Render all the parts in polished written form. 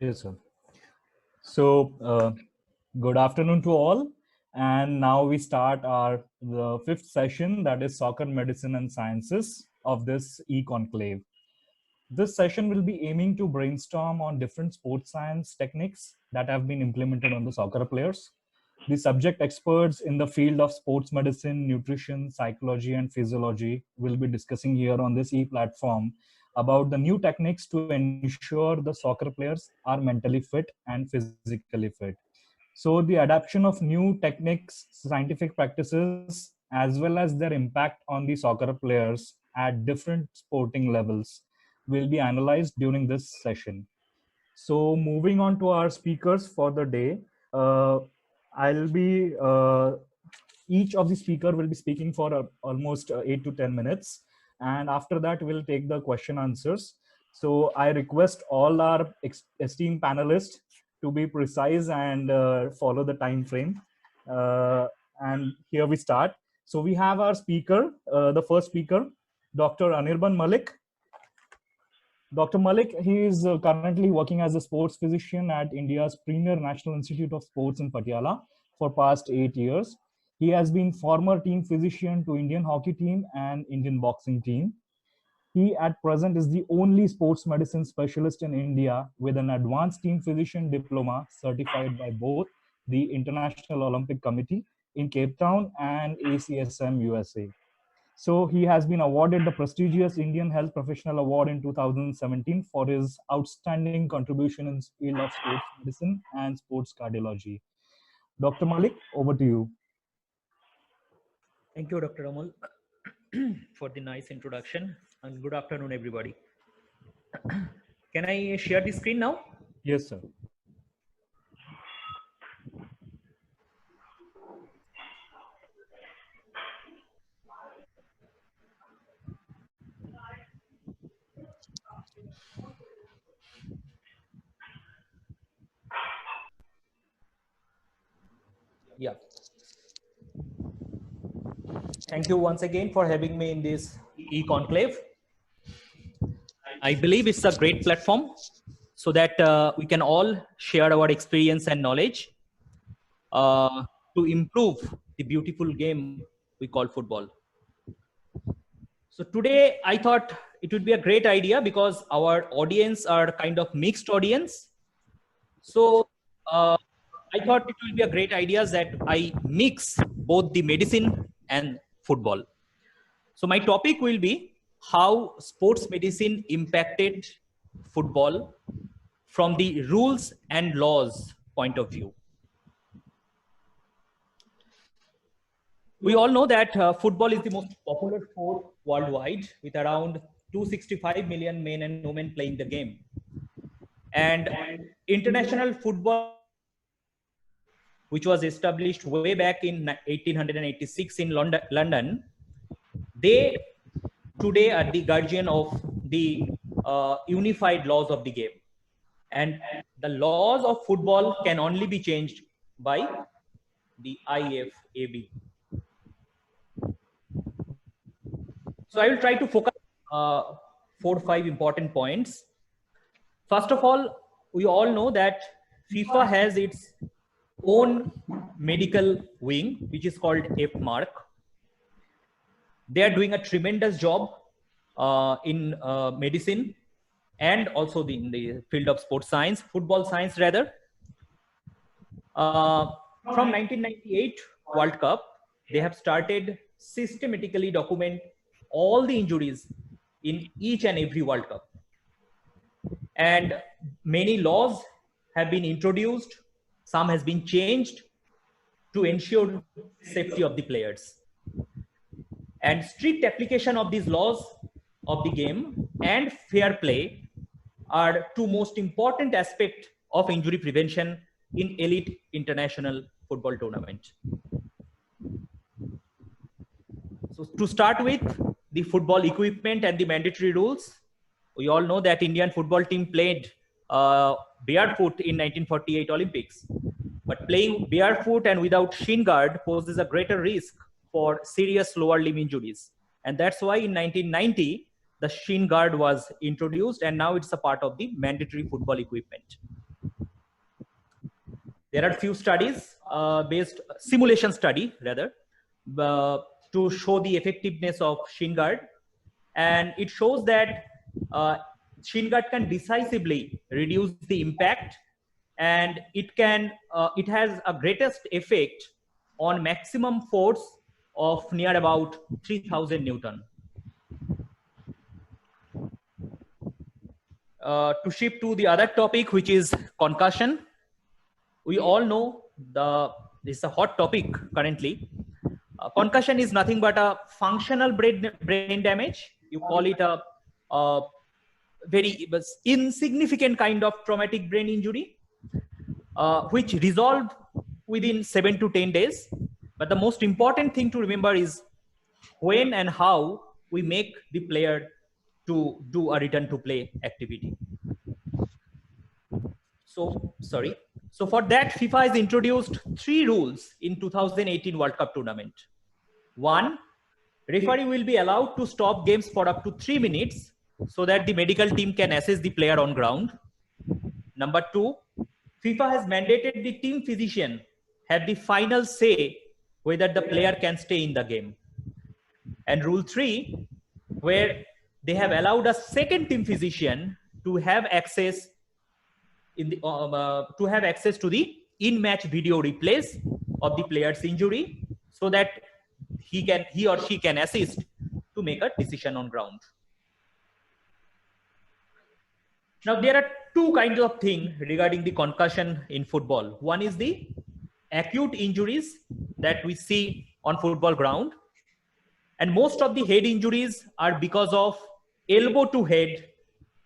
Yes, sir. So, good afternoon to all. And now we start the fifth session, that is Soccer Medicine and Sciences of this e-conclave. This session will be aiming to brainstorm on different sports science techniques that have been implemented on the soccer players. The subject experts in the field of sports medicine, nutrition, psychology, and physiology will be discussing here on this e-platform about the new techniques to ensure the soccer players are mentally fit and physically fit. So the adoption of new techniques, scientific practices, as well as their impact on the soccer players at different sporting levels will be analyzed during this session. So moving on to our speakers for the day, uh, I'll be each of the speaker will be speaking for almost 8 to 10 minutes, and after that we'll take the question answers. So I request all our esteemed panelists to be precise and follow the time frame. And here we start. So we have our speaker, the first speaker, Dr. Anirban Malik. Dr. Malik, he is currently working as a sports physician at India's premier National Institute of Sports in Patiala for past 8 years. He has been former team physician to Indian hockey team and Indian boxing team. He at present is the only sports medicine specialist in India with an advanced team physician diploma certified by both the International Olympic Committee in Cape Town and ACSM USA. So he has been awarded the prestigious Indian Health Professional Award in 2017 for his outstanding contribution in the field of sports medicine and sports cardiology. Dr. Malik, over to you. Thank you, Dr. Amal, for the nice introduction, and good afternoon, everybody. Can I share the screen now? Yes, sir. Yeah. Thank you once again for having me in this e-conclave. I believe it's a great platform so that we can all share our experience and knowledge to improve the beautiful game we call football. So today I thought it would be a great idea because our audience are kind of mixed audience. So I thought it will be a great idea that I mix both the medicine and football. So my topic will be how sports medicine impacted football from the rules and laws point of view. We all know that football is the most popular sport worldwide with around 265 million men and women playing the game. And international football, which was established way back in 1886 in London, they today are the guardian of the unified laws of the game. And the laws of football can only be changed by the IFAB. So I will try to focus 4 or 5 important points. First of all, we all know that FIFA has its own medical wing, which is called FMARC. They are doing a tremendous job in medicine and also in the field of sports science, football science rather. From 1998 World Cup, they have started systematically document all the injuries in each and every World Cup. And many laws have been introduced, some has been changed to ensure safety of the players. And strict application of these laws of the game and fair play are two most important aspects of injury prevention in elite international football tournament. So to start with, the football equipment and the mandatory rules. We all know that Indian football team played barefoot in 1948 Olympics. But playing barefoot and without shin guard poses a greater risk for serious lower limb injuries. And that's why in 1990, the shin guard was introduced and now it's a part of the mandatory football equipment. There are few studies based simulation study rather to show the effectiveness of shin guard, and it shows that shin guard can decisively reduce the impact, and it has a greatest effect on maximum force of near about 3000 Newton. To shift to the other topic, which is concussion. We all know this is a hot topic currently. Concussion is nothing but a functional brain damage. You call it a very insignificant kind of traumatic brain injury, which resolved within 7 to 10 days. But the most important thing to remember is when and how we make the player to do a return to play activity. So, sorry. So for that, FIFA has introduced 3 rules in 2018 World Cup tournament. 1, referee will be allowed to stop games for up to 3 minutes so that the medical team can assess the player on ground. Number 2, FIFA has mandated the team physician have the final say whether the player can stay in the game. And rule 3, where they have allowed a second team physician to have access to the in-match video replays of the player's injury, so that he or she can assist to make a decision on ground. Now there are 2 kinds of things regarding the concussion in football. One is the acute injuries that we see on football ground, and most of the head injuries are because of elbow to head,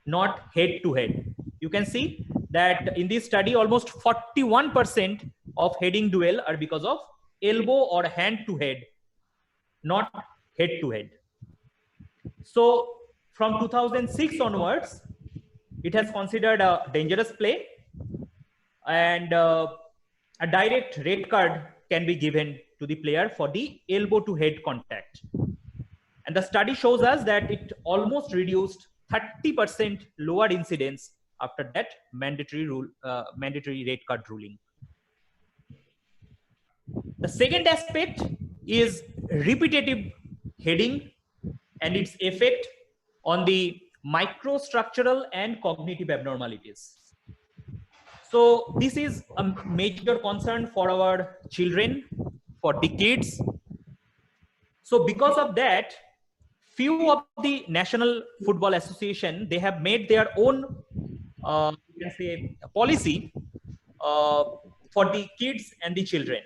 not head to head. You can see that in this study, almost 41% of heading duel are because of elbow or hand to head, not head to head. So from 2006 onwards, it has considered a dangerous play, and a direct red card can be given to the player for the elbow to head contact. And the study shows us that it almost reduced 30% lower incidence after that mandatory red card ruling. The second aspect is repetitive heading and its effect on the microstructural and cognitive abnormalities. So this is a major concern for our children, for the kids. So because of that, few of the National Football Association, they have made their own you can say policy for the kids and the children.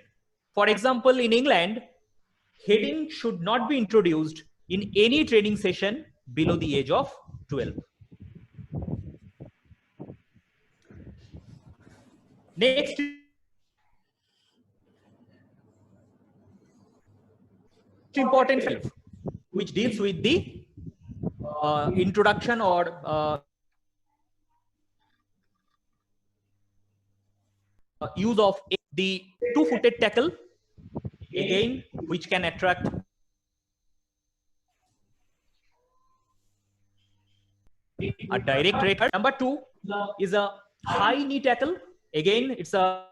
For example, in England, heading should not be introduced in any training session below the age of 12. Next important field, which deals with the introduction or use of the two-footed tackle, again, which can attract a direct red card. Number 2 is a high knee tackle. Again, it's a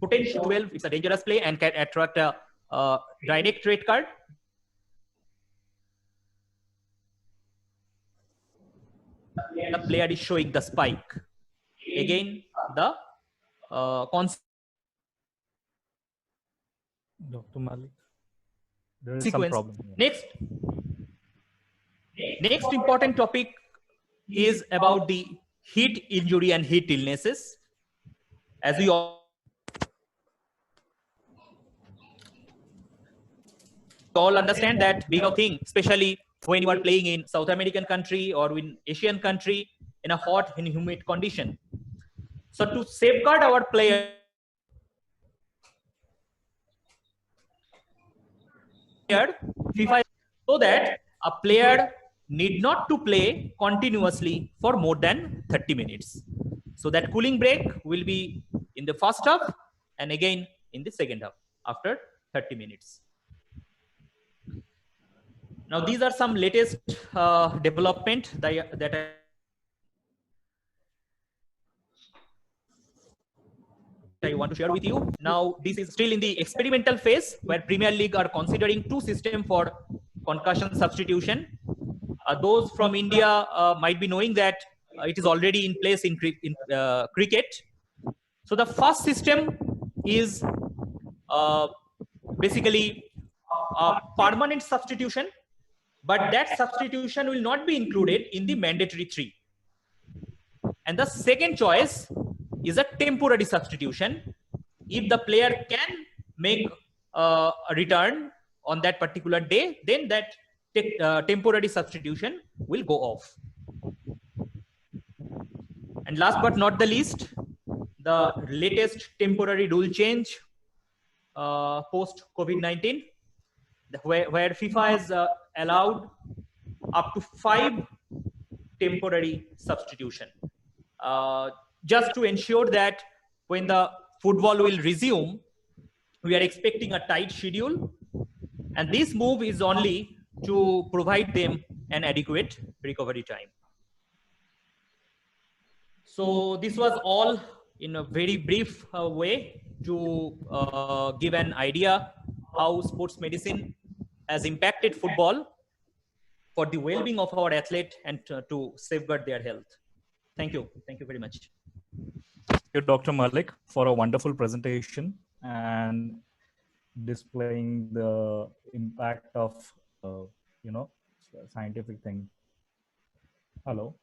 potential 12. It's a dangerous play and can attract a direct red card. The player is showing the spike. Again, the Dr. Malik, there is some problem here. Next important topic is about the heat injury and heat illnesses. As we all understand that being a thing, especially when you are playing in South American country or in Asian country in a hot and humid condition. So to safeguard our player, FIFA, so that a player need not to play continuously for more than 30 minutes. So that cooling break will be in the first half and again in the second half after 30 minutes. Now these are some latest development that I want to share with you. Now, this is still in the experimental phase where Premier League are considering two systems for concussion substitution. Those from India might be knowing that it is already in place in cricket. So the first system is basically a permanent substitution, but that substitution will not be included in the mandatory three. And the second choice is a temporary substitution. If the player can make a return on that particular day, then that temporary substitution will go off. And last but not the least, the latest temporary rule change post COVID-19, where FIFA has allowed up to 5 temporary substitution, just to ensure that when the football will resume, we are expecting a tight schedule, and this move is only to provide them an adequate recovery time. So this was all in a very brief way to give an idea how sports medicine has impacted football for the well-being of our athlete and to safeguard their health. Thank you. Thank you very much. Thank you, Dr. Malik, for a wonderful presentation and displaying the impact of, scientific thing. Hello.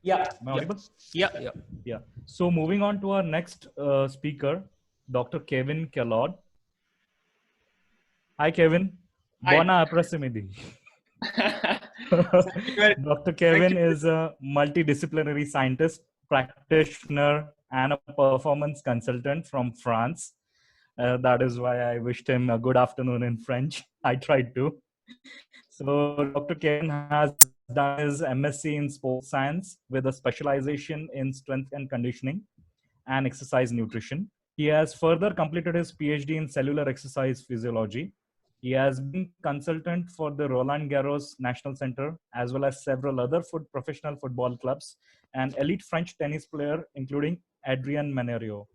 Yeah. Am I audible? Yeah. So moving on to our next speaker, Dr. Kevin Kellogg. Hi, Kevin. Hi. Buona appresimidi. Dr. Kevin is a multidisciplinary scientist, practitioner, and a performance consultant from France. That is why I wished him a good afternoon in French. I tried to. So Dr. Kevin has done his MSc in sports science with a specialization in strength and conditioning and exercise nutrition. He has further completed his PhD in cellular exercise physiology. He has been consultant for the Roland Garros National Center, as well as several other professional football clubs and elite French tennis player, including Adrien Menerio.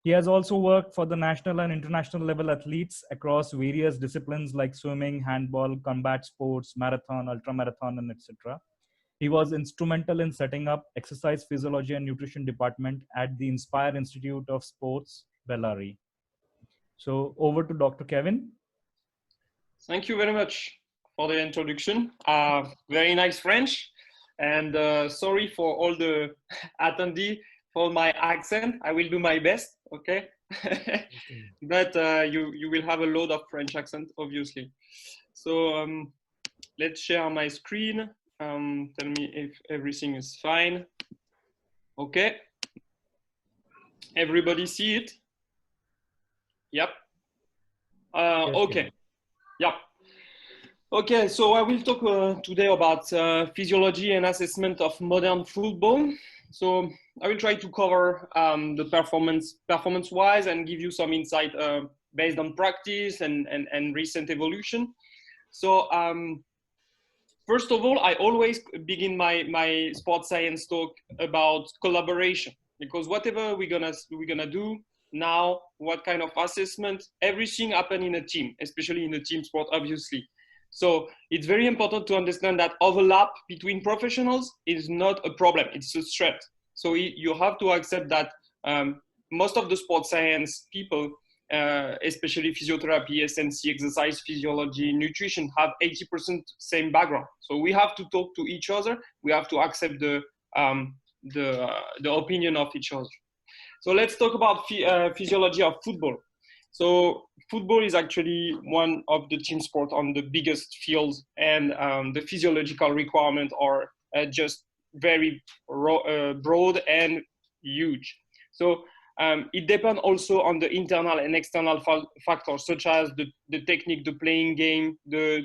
He has also worked for the national and international level athletes across various disciplines like swimming, handball, combat sports, marathon, ultramarathon, and etc. He was instrumental in setting up exercise physiology and nutrition department at the Inspire Institute of Sports, Bellary. So over to Dr. Kevin. Thank you very much for the introduction. Very nice French, and sorry for all the attendees for my accent. I will do my best, okay? But you will have a load of French accent, obviously. So let's share my screen. Tell me if everything is fine. Okay. Everybody see it? Yep. Okay. Yep. Okay, so I will talk today about physiology and assessment of modern football. So I will try to cover the performance-wise and give you some insight based on practice and recent evolution. So first of all, I always begin my sports science talk about collaboration, because whatever we're gonna do now, what kind of assessment, everything happen in a team, especially in a team sport, obviously. So it's very important to understand that overlap between professionals is not a problem, it's a strength. So you have to accept that most of the sports science people, especially physiotherapy, SNC, exercise physiology, nutrition, have 80% same background. So we have to talk to each other. We have to accept the opinion of each other. So let's talk about physiology of football. So football is actually one of the team sport on the biggest fields, and the physiological requirements are just very broad and huge. So it depends also on the internal and external factors, such as the technique, the playing game, the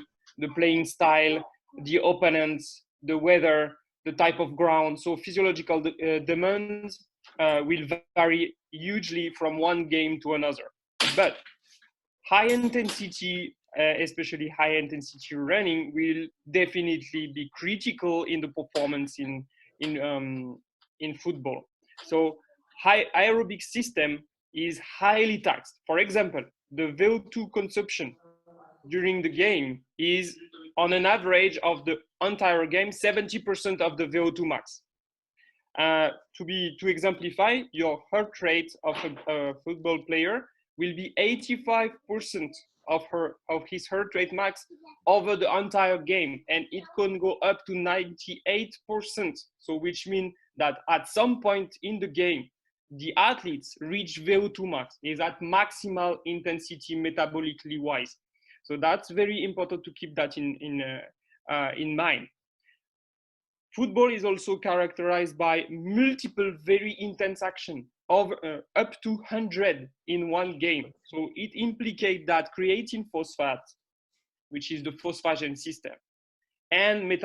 playing style, the opponents, the weather, the type of ground. So physiological demands will vary hugely from one game to another. But high intensity, especially high intensity running, will definitely be critical in the performance in football. So high aerobic system is highly taxed. For example, the VO2 consumption during the game is on an average of the entire game, 70% of the VO2 max. To exemplify, your heart rate of a football player will be 85% of his heart rate max over the entire game, and it can go up to 98%. So which means that at some point in the game, the athletes reach VO2 max, is at maximal intensity metabolically wise. So that's very important to keep that in mind. Football is also characterized by multiple very intense action of up to 100 in one game. So it implicates that creatine phosphate, which is the phosphagen system, and the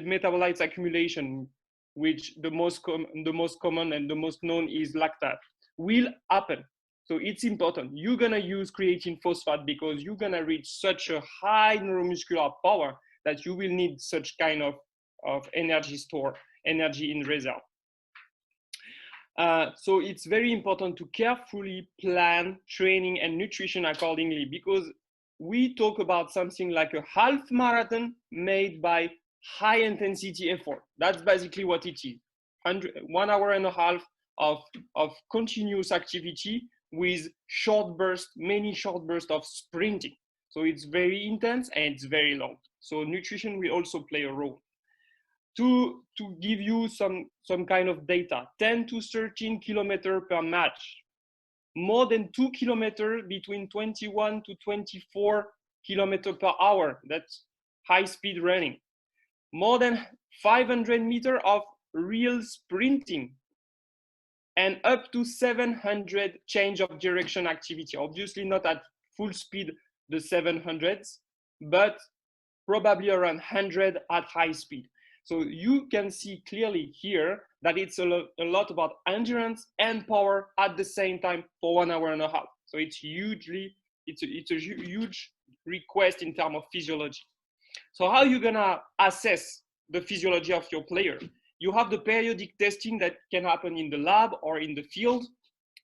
metabolites accumulation, which the most common and the most known is lactate, will happen. So it's important. You're gonna use creatine phosphate because you're gonna reach such a high neuromuscular power that you will need such kind of energy in reserve. So it's very important to carefully plan training and nutrition accordingly, because we talk about something like a half marathon made by high intensity effort. That's basically what it is. 1 hour and a half of continuous activity with many short bursts of sprinting. So it's very intense and it's very long. So nutrition will also play a role. To give you some kind of data, 10 to 13 kilometers per match, more than 2 kilometers between 21 to 24 kilometers per hour. That's high speed running. More than 500 meters of real sprinting, and up to 700 change of direction activity. Obviously not at full speed, the 700s, but probably around 100 at high speed. So you can see clearly here that it's a lot about endurance and power at the same time for 1 hour and a half. So it's a huge request in terms of physiology. So how are you gonna assess the physiology of your player? You have the periodic testing that can happen in the lab or in the field.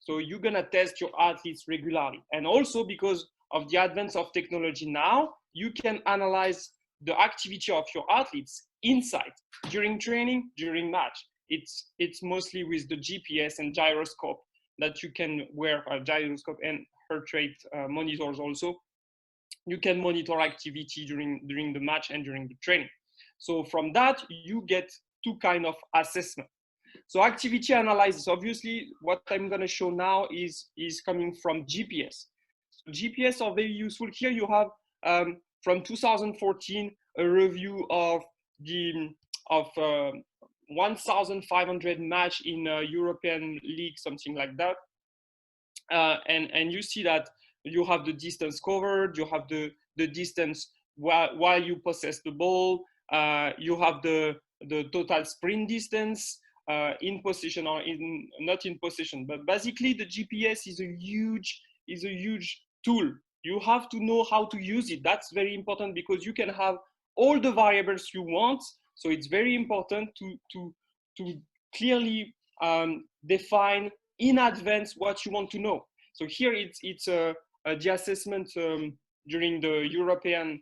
So you're gonna test your athletes regularly. And also because of the advance of technology now, you can analyze the activity of your athletes inside, during training, during match. It's mostly with the GPS and gyroscope that you can wear, a gyroscope and heart rate monitors also. You can monitor activity during the match and during the training. So from that, you get two kind of assessment. So activity analysis, obviously, what I'm gonna show now is coming from GPS. So GPS are very useful. Here you have from 2014 a review of 1,500 match in a European league, something like that, and you see that you have the distance covered, you have the distance while you possess the ball, you have the total sprint distance in position or not in position. But basically the GPS is a huge tool. You have to know how to use it. That's very important because you can have all the variables you want. So it's very important to clearly define in advance what you want to know. So here it's the assessment during the European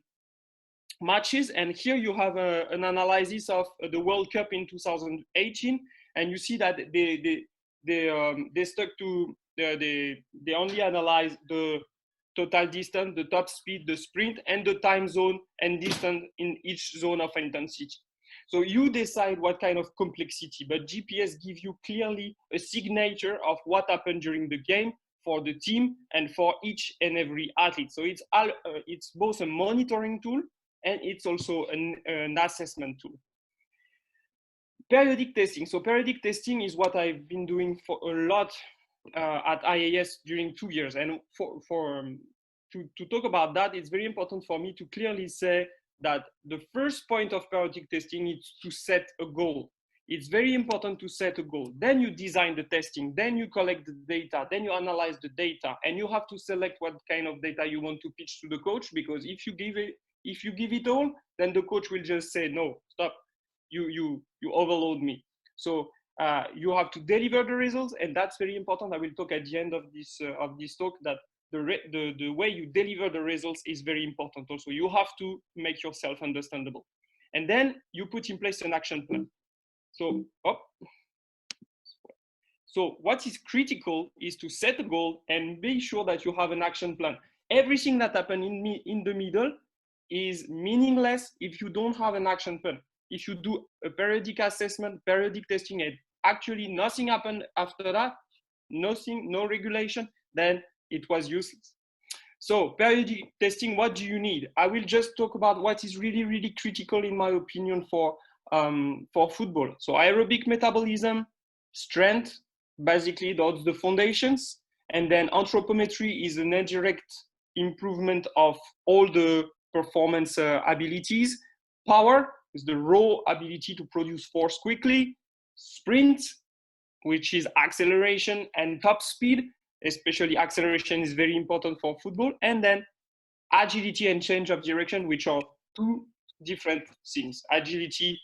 matches, and here you have an analysis of the World Cup in 2018, and you see that they stuck to they only analyze the total distance, the top speed, the sprint, and the time zone and distance in each zone of intensity. So you decide what kind of complexity, but GPS gives you clearly a signature of what happened during the game for the team and for each and every athlete. So it's both a monitoring tool and it's also an assessment tool. Periodic testing. So periodic testing is what I've been doing for a lot at IAS during 2 years. And to talk about that, it's very important for me to clearly say that the first point of periodic testing is to set a goal. It's very important to set a goal. Then you design the testing, then you collect the data, then you analyze the data, and you have to select what kind of data you want to pitch to the coach, because if you give it all, then the coach will just say, no, stop, you overload me. So you have to deliver the results, and that's very important. I will talk at the end of this talk that the way you deliver the results is very important. Also, you have to make yourself understandable, and then you put in place an action plan. So what is critical is to set a goal and be sure that you have an action plan. Everything that happened in the middle is meaningless if you don't have an action plan. If you do a periodic assessment, periodic testing, and actually nothing happened after that, nothing, no regulation, then it was useless. So periodic testing, what do you need? I will just talk about what is really, really critical in my opinion for football. So aerobic metabolism, strength, basically that's the foundations. And then anthropometry is an indirect improvement of all the performance abilities. Power is the raw ability to produce force quickly. Sprint, which is acceleration and top speed, especially acceleration is very important for football. And then agility and change of direction, which are two different things. Agility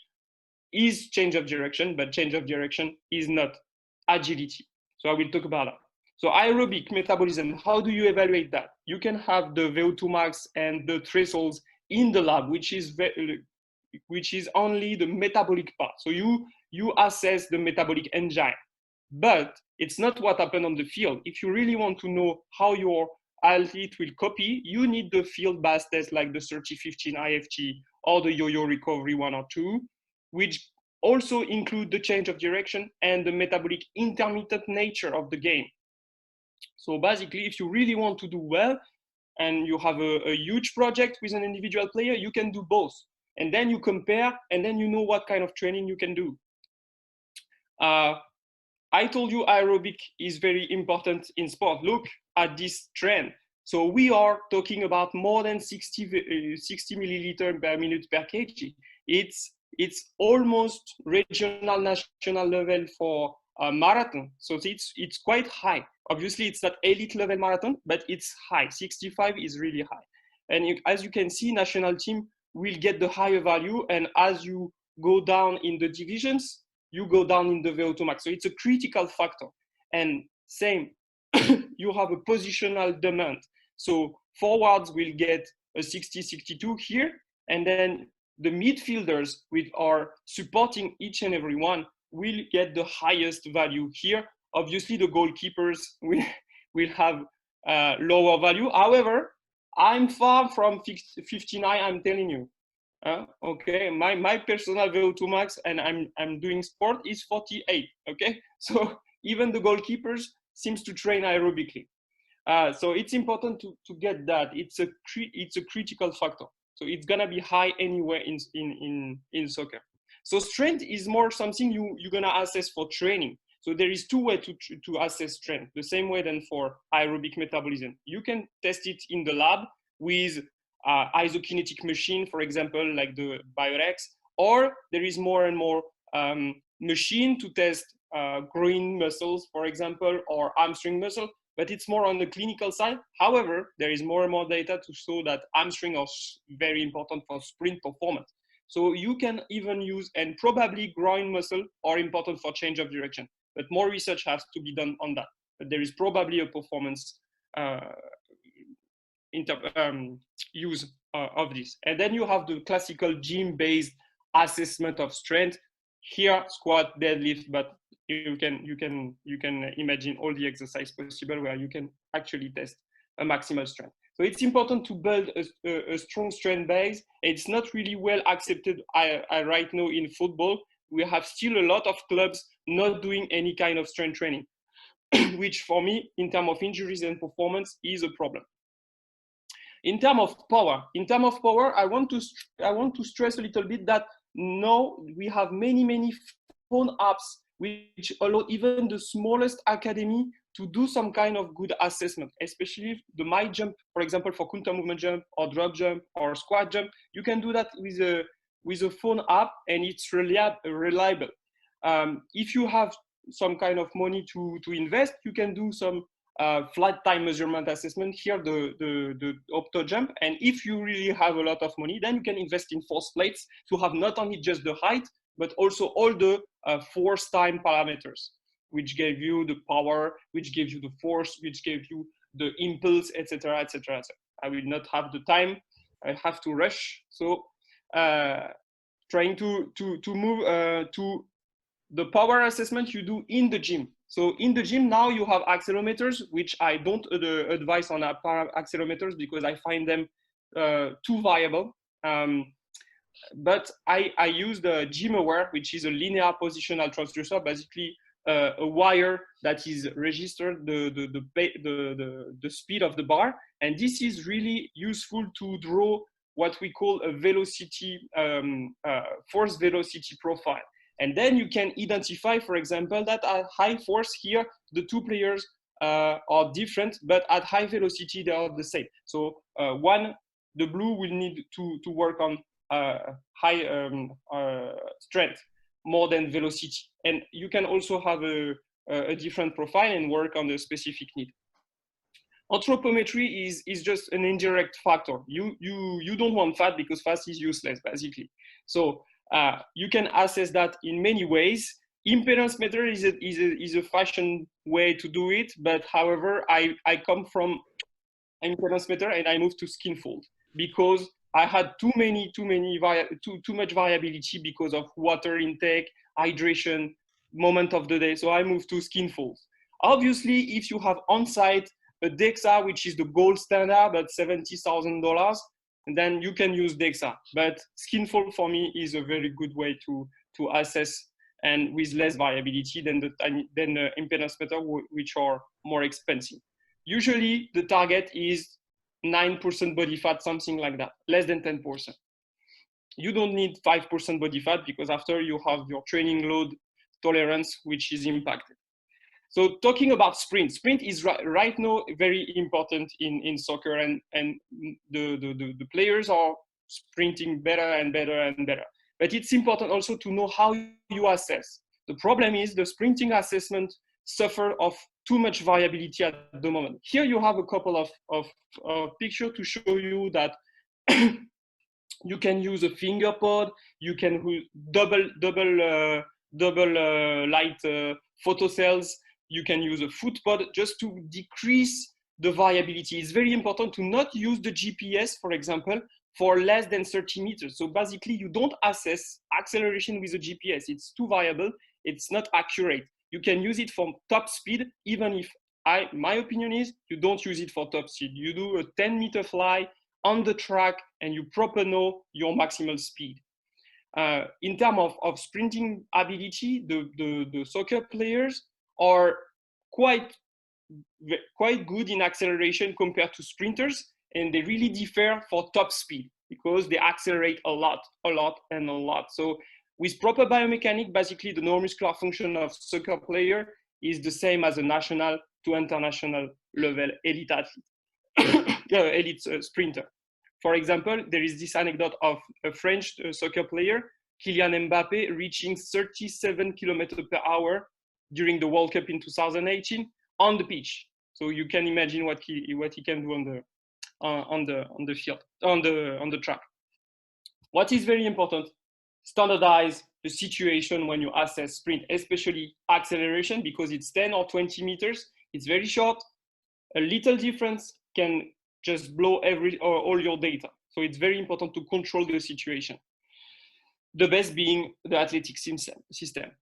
is change of direction, but change of direction is not agility. So I will talk about that. So aerobic metabolism, how do you evaluate that? You can have the VO2 max and the thresholds in the lab, which is only the metabolic part. So you assess the metabolic engine, but it's not what happened on the field. If you really want to know how your athlete will copy, you need the field-based tests like the 30-15 IFT or the yo-yo recovery 1 or 2, which also include the change of direction and the metabolic intermittent nature of the game. So basically, if you really want to do well and you have a huge project with an individual player, you can do both. And then you compare, and then you know what kind of training you can do. I told you aerobic is very important in sport. Look at this trend. So we are talking about more than 60 milliliter per minute per kg. It's almost regional, national level for a marathon. So it's quite high. Obviously, it's not elite level marathon, but it's high. 65 is really high. And as you can see, national team will get the higher value. And as you go down in the divisions, you go down in the VO2 max. So it's a critical factor. And same, you have a positional demand. So forwards will get a 60, 62 here. And then the midfielders, which are supporting each and every one, will get the highest value here. Obviously, the goalkeepers will have lower value. However, I'm far from 59, I'm telling you. Okay, my personal VO2 max, and I'm doing sport, is 48. Okay, so even the goalkeepers seems to train aerobically. So it's important to get that. It's a critical factor. So it's gonna be high anywhere in soccer. So strength is more something you're gonna assess for training. So there is two ways to assess strength, the same way than for aerobic metabolism. You can test it in the lab with isokinetic machine, for example, like the Biorex, or there is more and more machine to test groin muscles, for example, or hamstring muscle, but it's more on the clinical side. However, there is more and more data to show that hamstring are very important for sprint performance. So you can even use, and probably groin muscle are important for change of direction, but more research has to be done on that. But there is probably a performance use of this. And then you have the classical gym-based assessment of strength. Here, squat, deadlift, but you can imagine all the exercise possible where you can actually test a maximal strength. So it's important to build a strong strength base. It's not really well accepted right now in football. We have still a lot of clubs not doing any kind of strength training, which for me, in terms of injuries and performance, is a problem. In terms of power, I want to stress a little bit that now we have many phone apps which allow even the smallest academy to do some kind of good assessment, especially the My Jump, for example, for counter movement jump or drop jump or squat jump. You can do that with a phone app, and it's reliable. If you have some kind of money to invest, you can do some flight time measurement assessment here, the opto jump. And if you really have a lot of money, then you can invest in force plates to have not only just the height, but also all the force time parameters, which gave you the power, which gave you the force, which gave you the impulse, etc., etc. I will not have the time. I have to rush. So trying to move to the power assessment you do in the gym. So in the gym now you have accelerometers, which I don't advise on accelerometers because I find them too variable. But I use the GymAware, which is a linear positional transducer, basically a wire that is registered the speed of the bar, and this is really useful to draw what we call a velocity force velocity profile. And then you can identify, for example, that at high force here, the two players are different, but at high velocity, they are the same. So the blue will need to work on high strength more than velocity. And you can also have a different profile and work on the specific need. Anthropometry is just an indirect factor. You don't want fat because fat is useless, basically. So you can assess that in many ways. Impedance meter is a fashion way to do it, but however, I come from impedance meter and I moved to skin fold because I had too much variability because of water intake, hydration, moment of the day. So I moved to skin fold. Obviously, if you have on-site a DEXA, which is the gold standard at $70,000, then you can use DEXA. But skin fold for me is a very good way to assess, and with less variability than the impedance meter, which are more expensive. Usually the target is 9% body fat, something like that, less than 10%. You don't need 5% body fat because after you have your training load tolerance, which is impacted. So talking about sprint is right now very important in soccer, and the players are sprinting better and better and better. But it's important also to know how you assess. The problem is the sprinting assessment suffer of too much variability at the moment. Here you have a couple of pictures to show you that you can use a finger pod, you can double light photocells, you can use a foot pod just to decrease the variability. It's very important to not use the GPS, for example, for less than 30 meters. So basically you don't assess acceleration with a GPS. It's too variable, it's not accurate. You can use it for top speed, even if my opinion is you don't use it for top speed. You do a 10-meter fly on the track and you properly know your maximal speed. In terms of sprinting ability, the soccer players are quite good in acceleration compared to sprinters, and they really differ for top speed because they accelerate a lot. So with proper biomechanics, basically the neuromuscular function of soccer player is the same as a national to international level elite athlete, elite sprinter. For example, there is this anecdote of a French soccer player, Kylian Mbappé, reaching 37 kilometers per hour during the World Cup in 2018 on the pitch. So you can imagine what he can do on the field, on the track. What is very important, standardize the situation when you assess sprint, especially acceleration, because it's 10 or 20 meters. It's very short. A little difference can just blow all your data. So it's very important to control the situation. The best being the athletic system.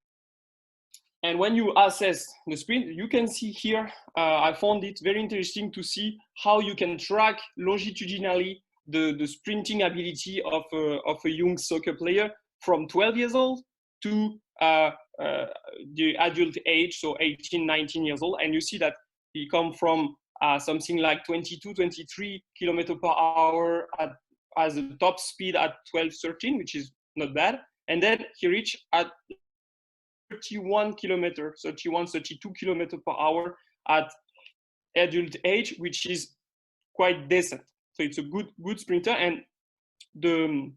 And when you assess the sprint, you can see here, I found it very interesting to see how you can track longitudinally the sprinting ability of a young soccer player from 12 years old to the adult age, so 18, 19 years old. And you see that he comes from something like 22, 23 kilometers per hour as a top speed at 12, 13, which is not bad. And then he reached at 32 kilometers per hour at adult age, which is quite decent. So it's a good sprinter. And the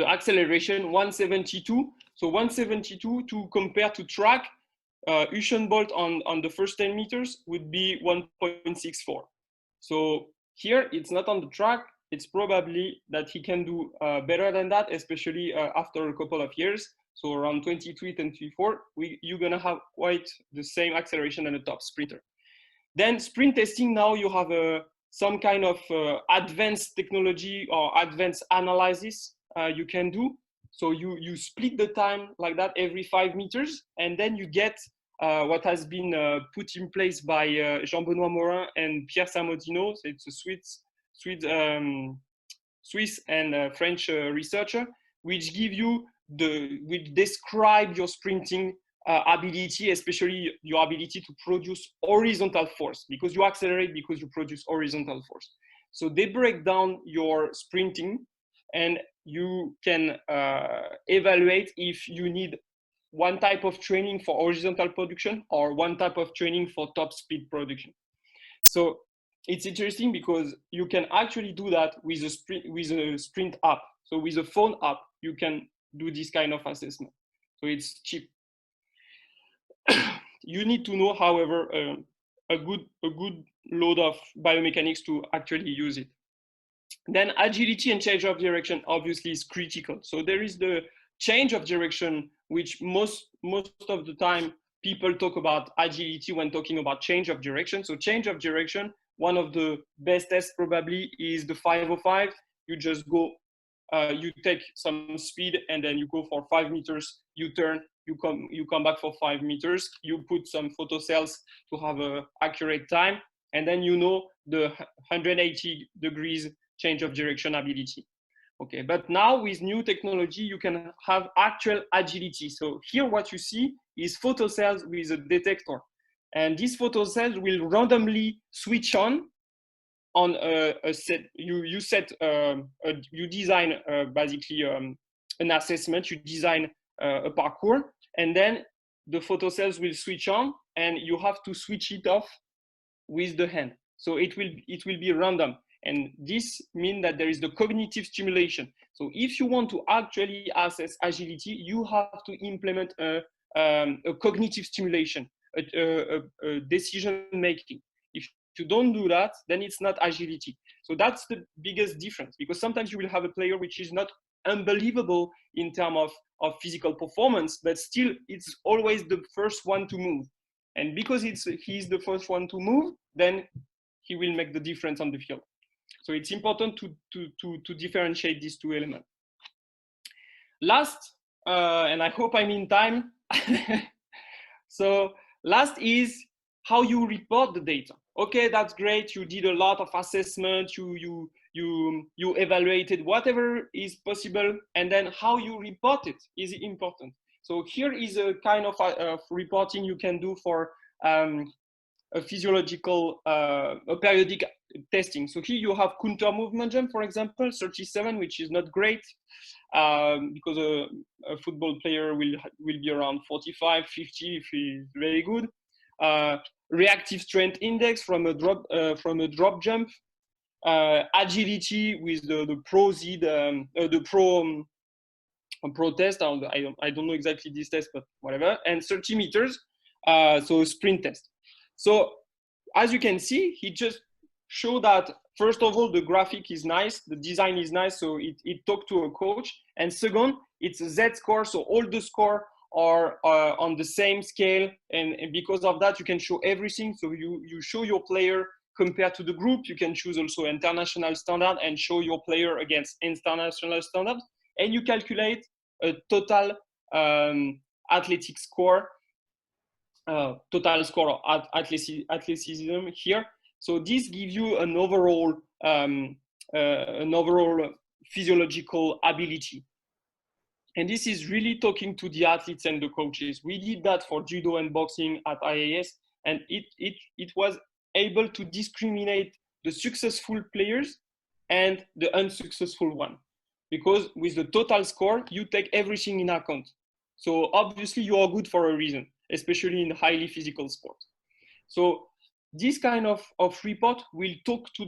acceleration 172. So 172 to compare to track, Usain Bolt on the first 10 meters would be 1.64. So here it's not on the track. It's probably that he can do better than that, especially after a couple of years. so around 23, 24, you're gonna have quite the same acceleration than a top sprinter. Then sprint testing, now you have some kind of advanced technology or advanced analysis you can do. So you split the time like that every 5 meters, and then you get what has been put in place by Jean-Benoît Morin and Pierre Samodino. So it's a Swiss and French researcher, which give you which describe your sprinting ability, especially your ability to produce horizontal force, because you accelerate because you produce horizontal force. So they break down your sprinting, and you can evaluate if you need one type of training for horizontal production or one type of training for top speed production. So it's interesting because you can actually do that with a sprint app. So with a phone app, you can do this kind of assessment. So it's cheap. You need to know, however, a good load of biomechanics to actually use it. Then agility and change of direction obviously is critical. So there is the change of direction, which most of the time people talk about agility when talking about change of direction. So change of direction, one of the best tests probably is the 505. You just go, you take some speed and then you go for 5 meters, you turn, you come back for 5 meters, you put some photocells to have an accurate time, and then you know the 180 degrees change of direction ability. Okay, but now with new technology, you can have actual agility. So here what you see is photocells with a detector. And these photocells will randomly switch on a set. You design basically an assessment, you design a parkour, and then the photocells will switch on and you have to switch it off with the hand. So it will be random. And this means that there is the cognitive stimulation. So if you want to actually assess agility, you have to implement a cognitive stimulation, a decision making. If you don't do that, then it's not agility. So that's the biggest difference, because sometimes you will have a player which is not unbelievable in terms of physical performance, but still it's always the first one to move. And because he's the first one to move, then he will make the difference on the field. So it's important to differentiate these two elements. Last, and I hope I'm in time. So last is how you report the data. Okay, that's great. You did a lot of assessment. You evaluated whatever is possible, and then how you report it is important. So here is a kind of reporting you can do for a physiological, a periodic testing. So here you have counter movement jump, for example, 37, which is not great because a football player will be around 45, 50 if he's very good. Reactive strength index from a drop jump. Agility with the pro Z, the pro test. I don't know exactly this test, but whatever. And 30 meters, so sprint test. So as you can see, he just showed that, first of all, the graphic is nice, the design is nice, so it talked to a coach. And second, it's a Z score, so all the score are on the same scale. And because of that, you can show everything. So you show your player compared to the group. You can choose also international standard and show your player against international standards. And you calculate a total athletic score, total score of athleticism here. So this gives you an overall physiological ability. And this is really talking to the athletes and the coaches. We did that for judo and boxing at IAS, and it was able to discriminate the successful players and the unsuccessful one. Because with the total score, you take everything in account. So obviously you are good for a reason, especially in highly physical sports. So this kind of report will talk to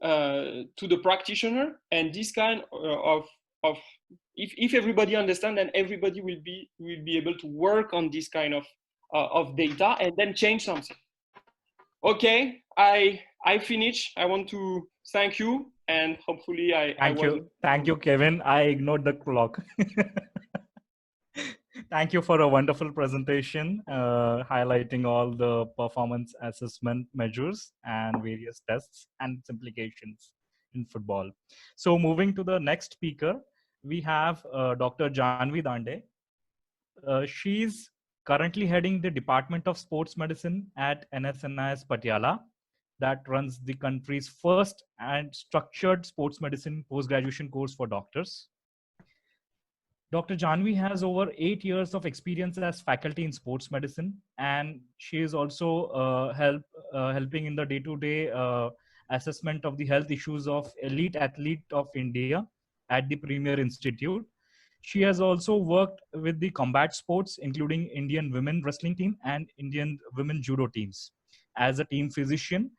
the practitioner, and this kind of if everybody understands, then everybody will be able to work on this kind of data and then change something. Okay, I finish. I want to thank you and hopefully I was. Thank you, Kevin. I ignored the clock. Thank you for a wonderful presentation, highlighting all the performance assessment measures and various tests and its implications in football. So moving to the next speaker, we have Dr. Janvi Dande. She's currently heading the Department of Sports Medicine at NSNIS Patiala, that runs the country's first and structured sports medicine post-graduation course for doctors. Dr. Janvi has over 8 years of experience as faculty in sports medicine, and she is also helping in the day-to-day assessment of the health issues of elite athlete of India at the Premier Institute. She has also worked with the combat sports, including Indian women wrestling team and Indian women judo teams, as a team physician.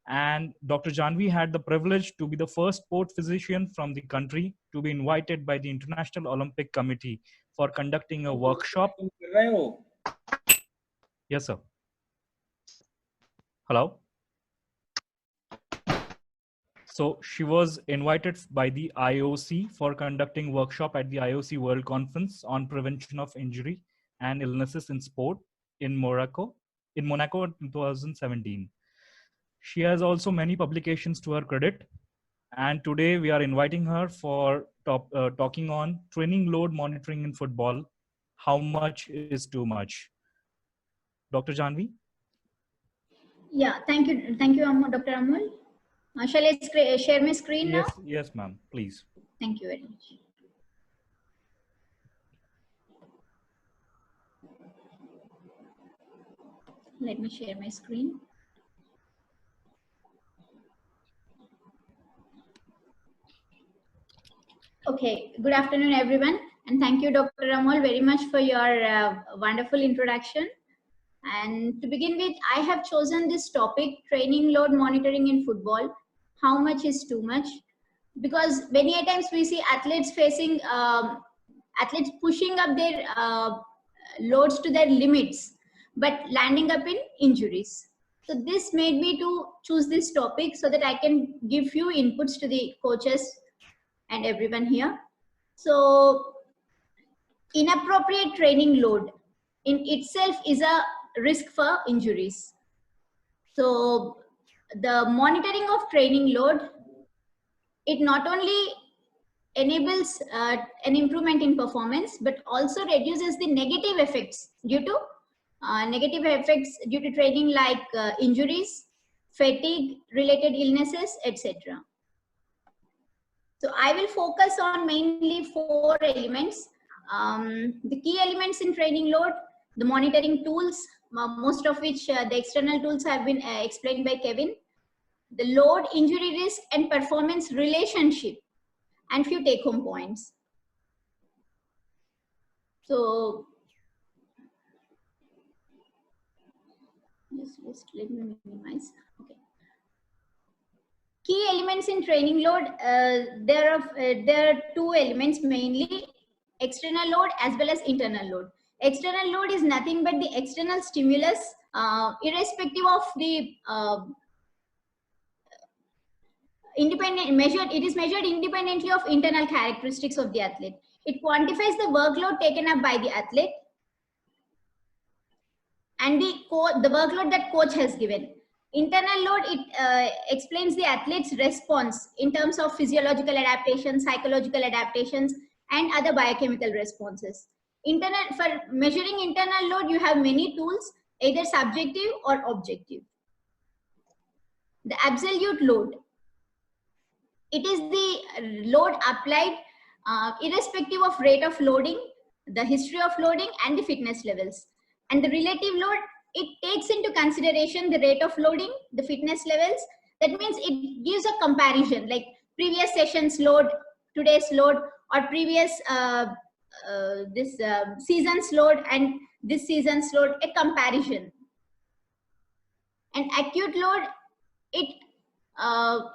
And Dr. Janvi had the privilege to be the first sport physician from the country to be invited by the International Olympic Committee for conducting a workshop. Yes, sir. Hello. So she was invited by the IOC for conducting workshop at the IOC World Conference on Prevention of Injury and Illnesses in Sport in Monaco in 2017. She has also many publications to her credit. And today we are inviting her for talking on training load monitoring in football. How much is too much? Dr. Janvi? Yeah, thank you, Dr. Amol. Shall I share my screen now? Yes, ma'am, please. Thank you very much. Let me share my screen. Okay, good afternoon, everyone. And thank you, Dr. Amol, very much for your wonderful introduction. And to begin with, I have chosen this topic, training load monitoring in football. How much is too much? Because many a times we see athletes facing, athletes pushing up their loads to their limits, but landing up in injuries. So this made me to choose this topic so that I can give few inputs to the coaches and everyone here. So inappropriate training load in itself is a risk for injuries. So the monitoring of training load, it not only enables an improvement in performance, but also reduces the negative effects due to training, like injuries, fatigue related illnesses, etc. So I will focus on mainly 4 elements. The key elements in training load, the monitoring tools, most of which the external tools have been explained by Kevin, the load, injury risk and performance relationship, and few take-home points. So just let me minimize. Okay. Key elements in training load, there are 2 elements mainly, external load as well as internal load. External load is nothing but the external stimulus, irrespective of the it is measured independently of internal characteristics of the athlete. It quantifies the workload taken up by the athlete and the workload that coach has given. Internal load, it explains the athlete's response in terms of physiological adaptations, psychological adaptations, and other biochemical responses. For measuring internal load, you have many tools, either subjective or objective. The absolute load, it is the load applied irrespective of rate of loading, the history of loading, and the fitness levels. And the relative load, it takes into consideration the rate of loading, the fitness levels. That means it gives a comparison, like previous session's load, today's load, or previous season's load and this season's load, a comparison. And acute load, it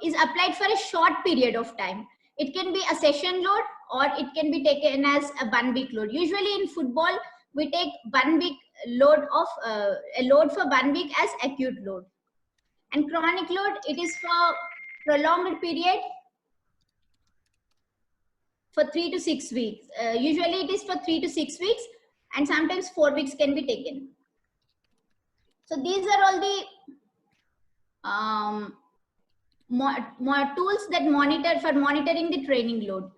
is applied for a short period of time. It can be a session load or it can be taken as a 1-week load. Usually in football, we take 1 week load of a load for 1 week as acute load. And chronic load, it is for prolonged period for 3 to 6 weeks. Usually it is for 3 to 6 weeks, and sometimes 4 weeks can be taken. So these are all the tools that monitoring the training load.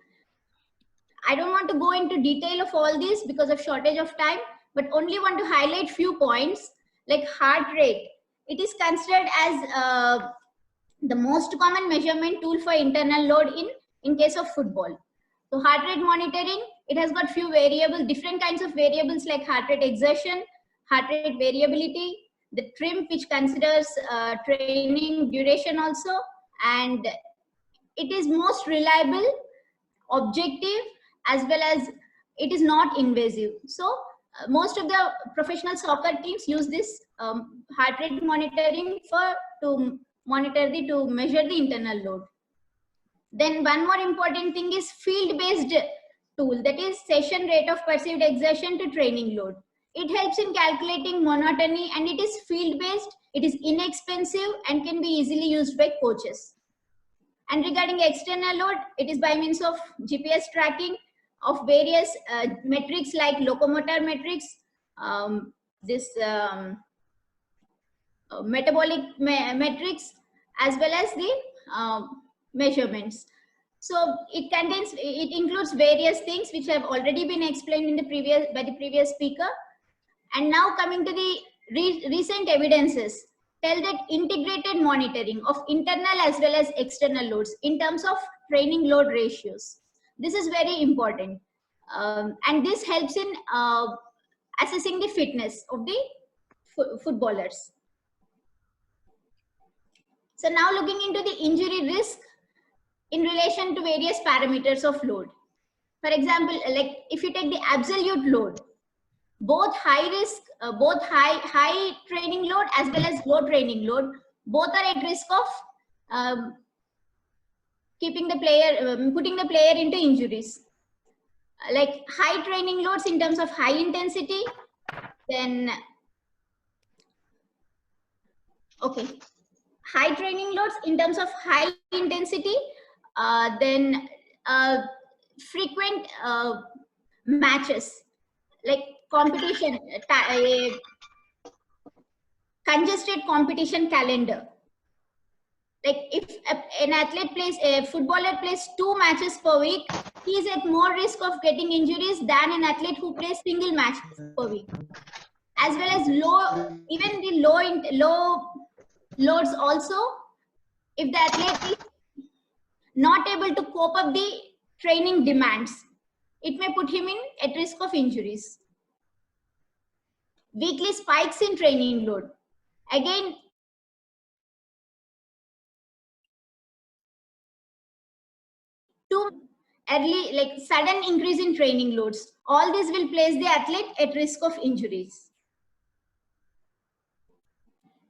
I don't want to go into detail of all this because of shortage of time, but only want to highlight few points like heart rate. It is considered as the most common measurement tool for internal load in case of football. So heart rate monitoring, it has got few variables, different kinds of variables like heart rate exertion, heart rate variability, the TRIM, which considers training duration also, and it is most reliable, objective, as well as it is not invasive. So most of the professional soccer teams use this heart rate monitoring to measure the internal load. Then one more important thing is field-based tool, that is session rate of perceived exertion to training load. It helps in calculating monotony, and it is field-based, it is inexpensive and can be easily used by coaches. And regarding external load, it is by means of GPS tracking of various metrics like locomotor metrics, metabolic metrics, as well as the measurements. So it includes various things which have already been explained in by the previous speaker. And now coming to the recent evidences, tell that integrated monitoring of internal as well as external loads in terms of training load ratios. This is very important. And this helps in assessing the fitness of the footballers. So now looking into the injury risk in relation to various parameters of load. For example, like if you take the absolute load, both high risk, both high training load as well as low training load, both are at risk of putting the player into injuries. Like high training loads in terms of high intensity, then high training loads in terms of high intensity, then frequent matches like competition, congested competition calendar. Like if a footballer plays 2 matches per week, he is at more risk of getting injuries than an athlete who plays single match per week. As well as even the low loads also, if the athlete is not able to cope up the training demands, it may put him at risk of injuries. Weekly spikes in training load. Again, early, like sudden increase in training loads. All this will place the athlete at risk of injuries.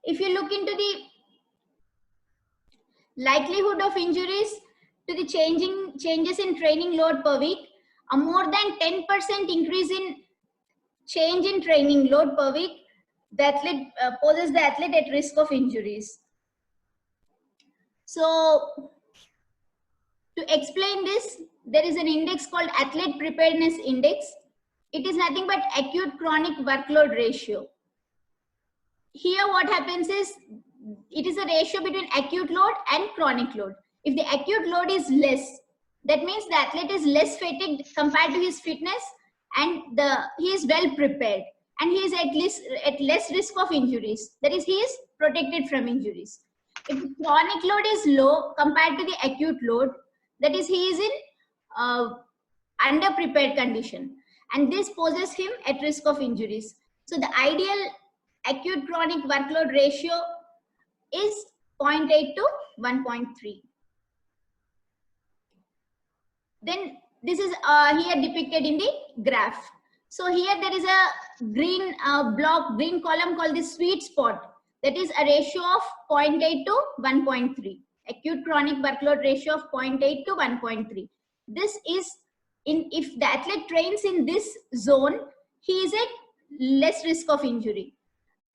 If you look into the likelihood of injuries to the changes in training load per week, a more than 10% increase in change in training load per week, the athlete poses the athlete at risk of injuries. So to explain this, there is an index called Athlete Preparedness Index. It is nothing but acute chronic workload ratio. Here what happens is, it is a ratio between acute load and chronic load. If the acute load is less, that means the athlete is less fatigued compared to his fitness, and he is well prepared, and he is at less risk of injuries. That is, he is protected from injuries. If the chronic load is low compared to the acute load, that is, he is in underprepared condition, and this poses him at risk of injuries. So the ideal acute chronic workload ratio is 0.8 to 1.3. Then this is here depicted in the graph. So here there is a green green column called the sweet spot. That is a ratio of 0.8 to 1.3. Acute chronic workload ratio of 0.8 to 1.3. This is if the athlete trains in this zone, he is at less risk of injury.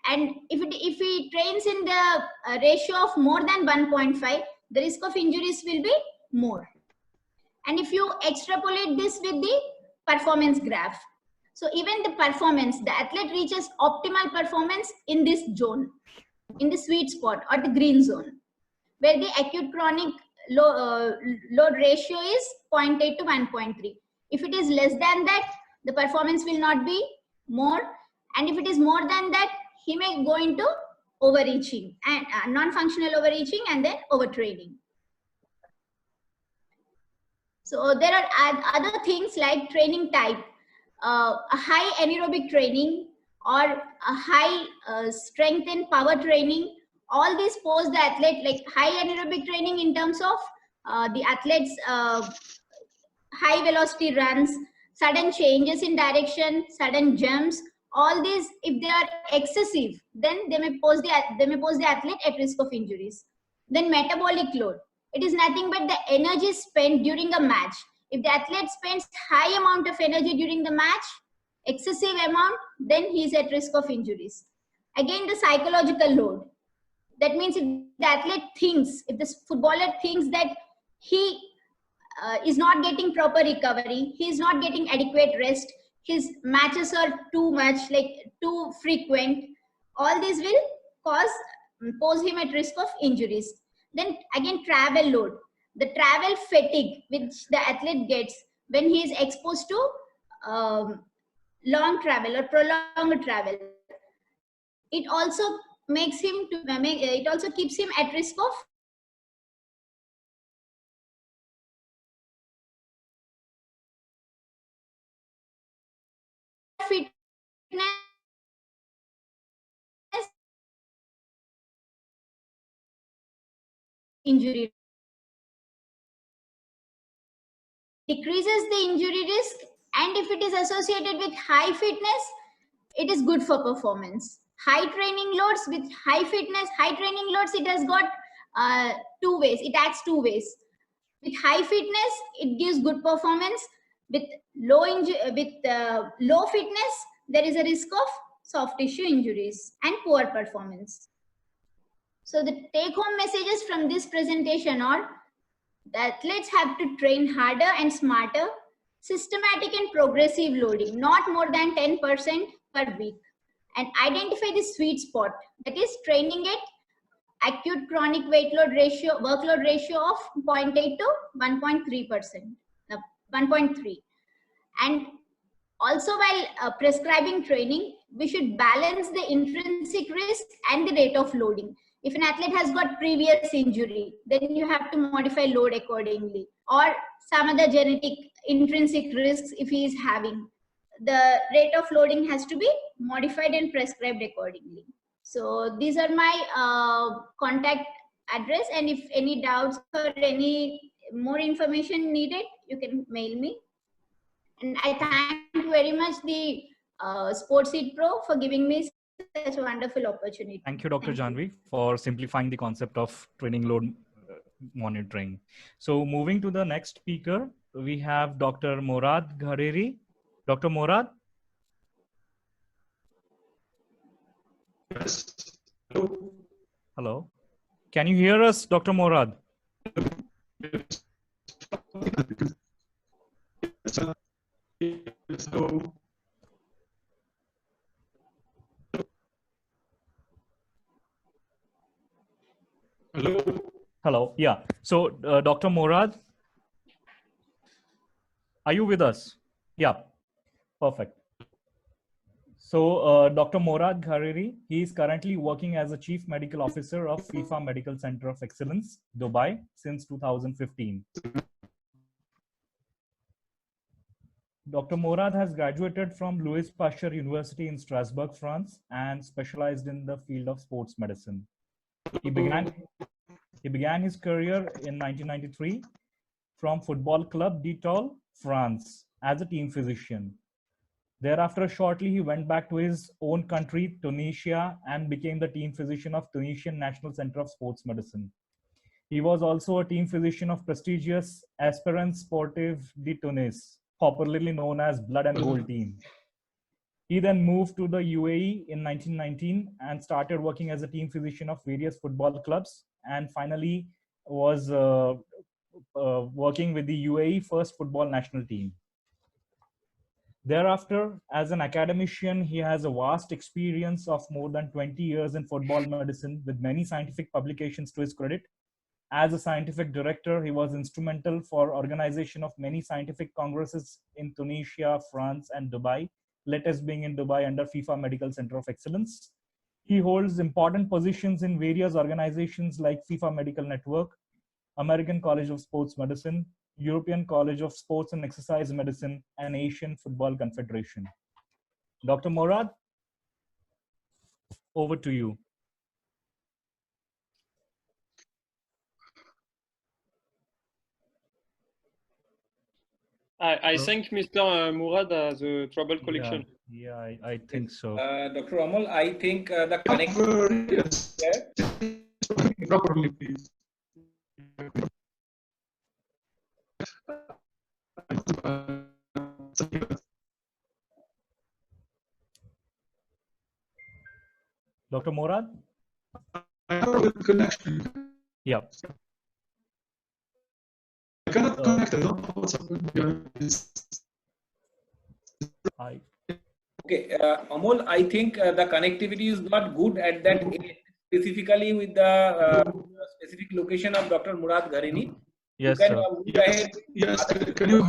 And if he trains in the ratio of more than 1.5, the risk of injuries will be more. And if you extrapolate this with the performance graph, so even the performance, the athlete reaches optimal performance in this zone, in the sweet spot or the green zone, where the acute chronic load ratio is 0.8 to 1.3. If it is less than that, the performance will not be more. And if it is more than that, he may go into overreaching and non-functional overreaching and then overtraining. So there are other things like training type, a high anaerobic training or a high strength and power training. All these pose the athlete, like high anaerobic training in terms of the athlete's high velocity runs, sudden changes in direction, sudden jumps. All these, if they are excessive, then they may pose the athlete at risk of injuries. Then metabolic load. It is nothing but the energy spent during a match. If the athlete spends high amount of energy during the match, excessive amount, then he is at risk of injuries. Again, the psychological load. That means if the athlete thinks, if the footballer thinks that he is not getting proper recovery, he is not getting adequate rest, his matches are too much, like too frequent, all these will pose him at risk of injuries. Then again, travel load, the travel fatigue which the athlete gets when he is exposed to long travel or prolonged travel, it also makes him to it also keeps him at risk of fitness injury, decreases the injury risk, and if it is associated with high fitness, it is good for performance. High training loads with high fitness, high training loads, it has got two ways, it acts two ways. With high fitness, it gives good performance. With low fitness, there is a risk of soft tissue injuries and poor performance. So the take home messages from this presentation are: the athletes have to train harder and smarter, systematic and progressive loading, not more than 10% per week, and identify the sweet spot, that is training at acute chronic workload ratio of 0.8 to 1.3%, 1.3. And also, while prescribing training, we should balance the intrinsic risk and the rate of loading. If an athlete has got previous injury, then you have to modify load accordingly, or some other genetic intrinsic risks if he is having. The rate of loading has to be modified and prescribed accordingly. So these are my contact address, and if any doubts or any more information needed, you can mail me. And I thank very much the Sportseed Pro for giving me such a wonderful opportunity. Thank you, Dr. Janvi, for simplifying the concept of training load monitoring. So moving to the next speaker, we have Dr. Morad Ghareri. Dr. Morad? Yes. Hello. Hello. Can you hear us, Dr. Morad? Yes. Yes. Hello. Hello. Hello. Yeah. So, Dr. Morad, are you with us? Yeah. Perfect. So, Dr. Morad Ghareri, he is currently working as a Chief Medical Officer of FIFA Medical Center of Excellence, Dubai, since 2015. Dr. Morad has graduated from Louis Pasteur University in Strasbourg, France, and specialized in the field of sports medicine. He began his career in 1993 from Football Club d'Étoile, France, as a team physician. Thereafter, shortly, he went back to his own country, Tunisia, and became the team physician of Tunisian National Center of Sports Medicine. He was also a team physician of prestigious Espérance Sportive de Tunis, popularly known as Blood and Gold Team. He then moved to the UAE in 1919 and started working as a team physician of various football clubs, and finally was working with the UAE first football national team. Thereafter, as an academician, he has a vast experience of more than 20 years in football medicine with many scientific publications to his credit. As a scientific director, he was instrumental for organization of many scientific congresses in Tunisia, France, and Dubai, latest being in Dubai under FIFA Medical Center of Excellence. He holds important positions in various organizations like FIFA Medical Network, American College of Sports Medicine, European College of Sports and Exercise Medicine, and Asian Football Confederation. Dr. Morad, over to you. I think Mr. Murad has a trouble connection. Yeah, I think so. Dr. Amol, I think the connection Yes. there. Properly, please. Dr. Morad? I have a good connection. Yeah. I cannot connect. I don't know what's happening. Okay, Amol, I think the connectivity is not good at that age, specifically with the specific location of Dr. Murad Gharini. Yes, you can sir. move ahead. Yes, can you?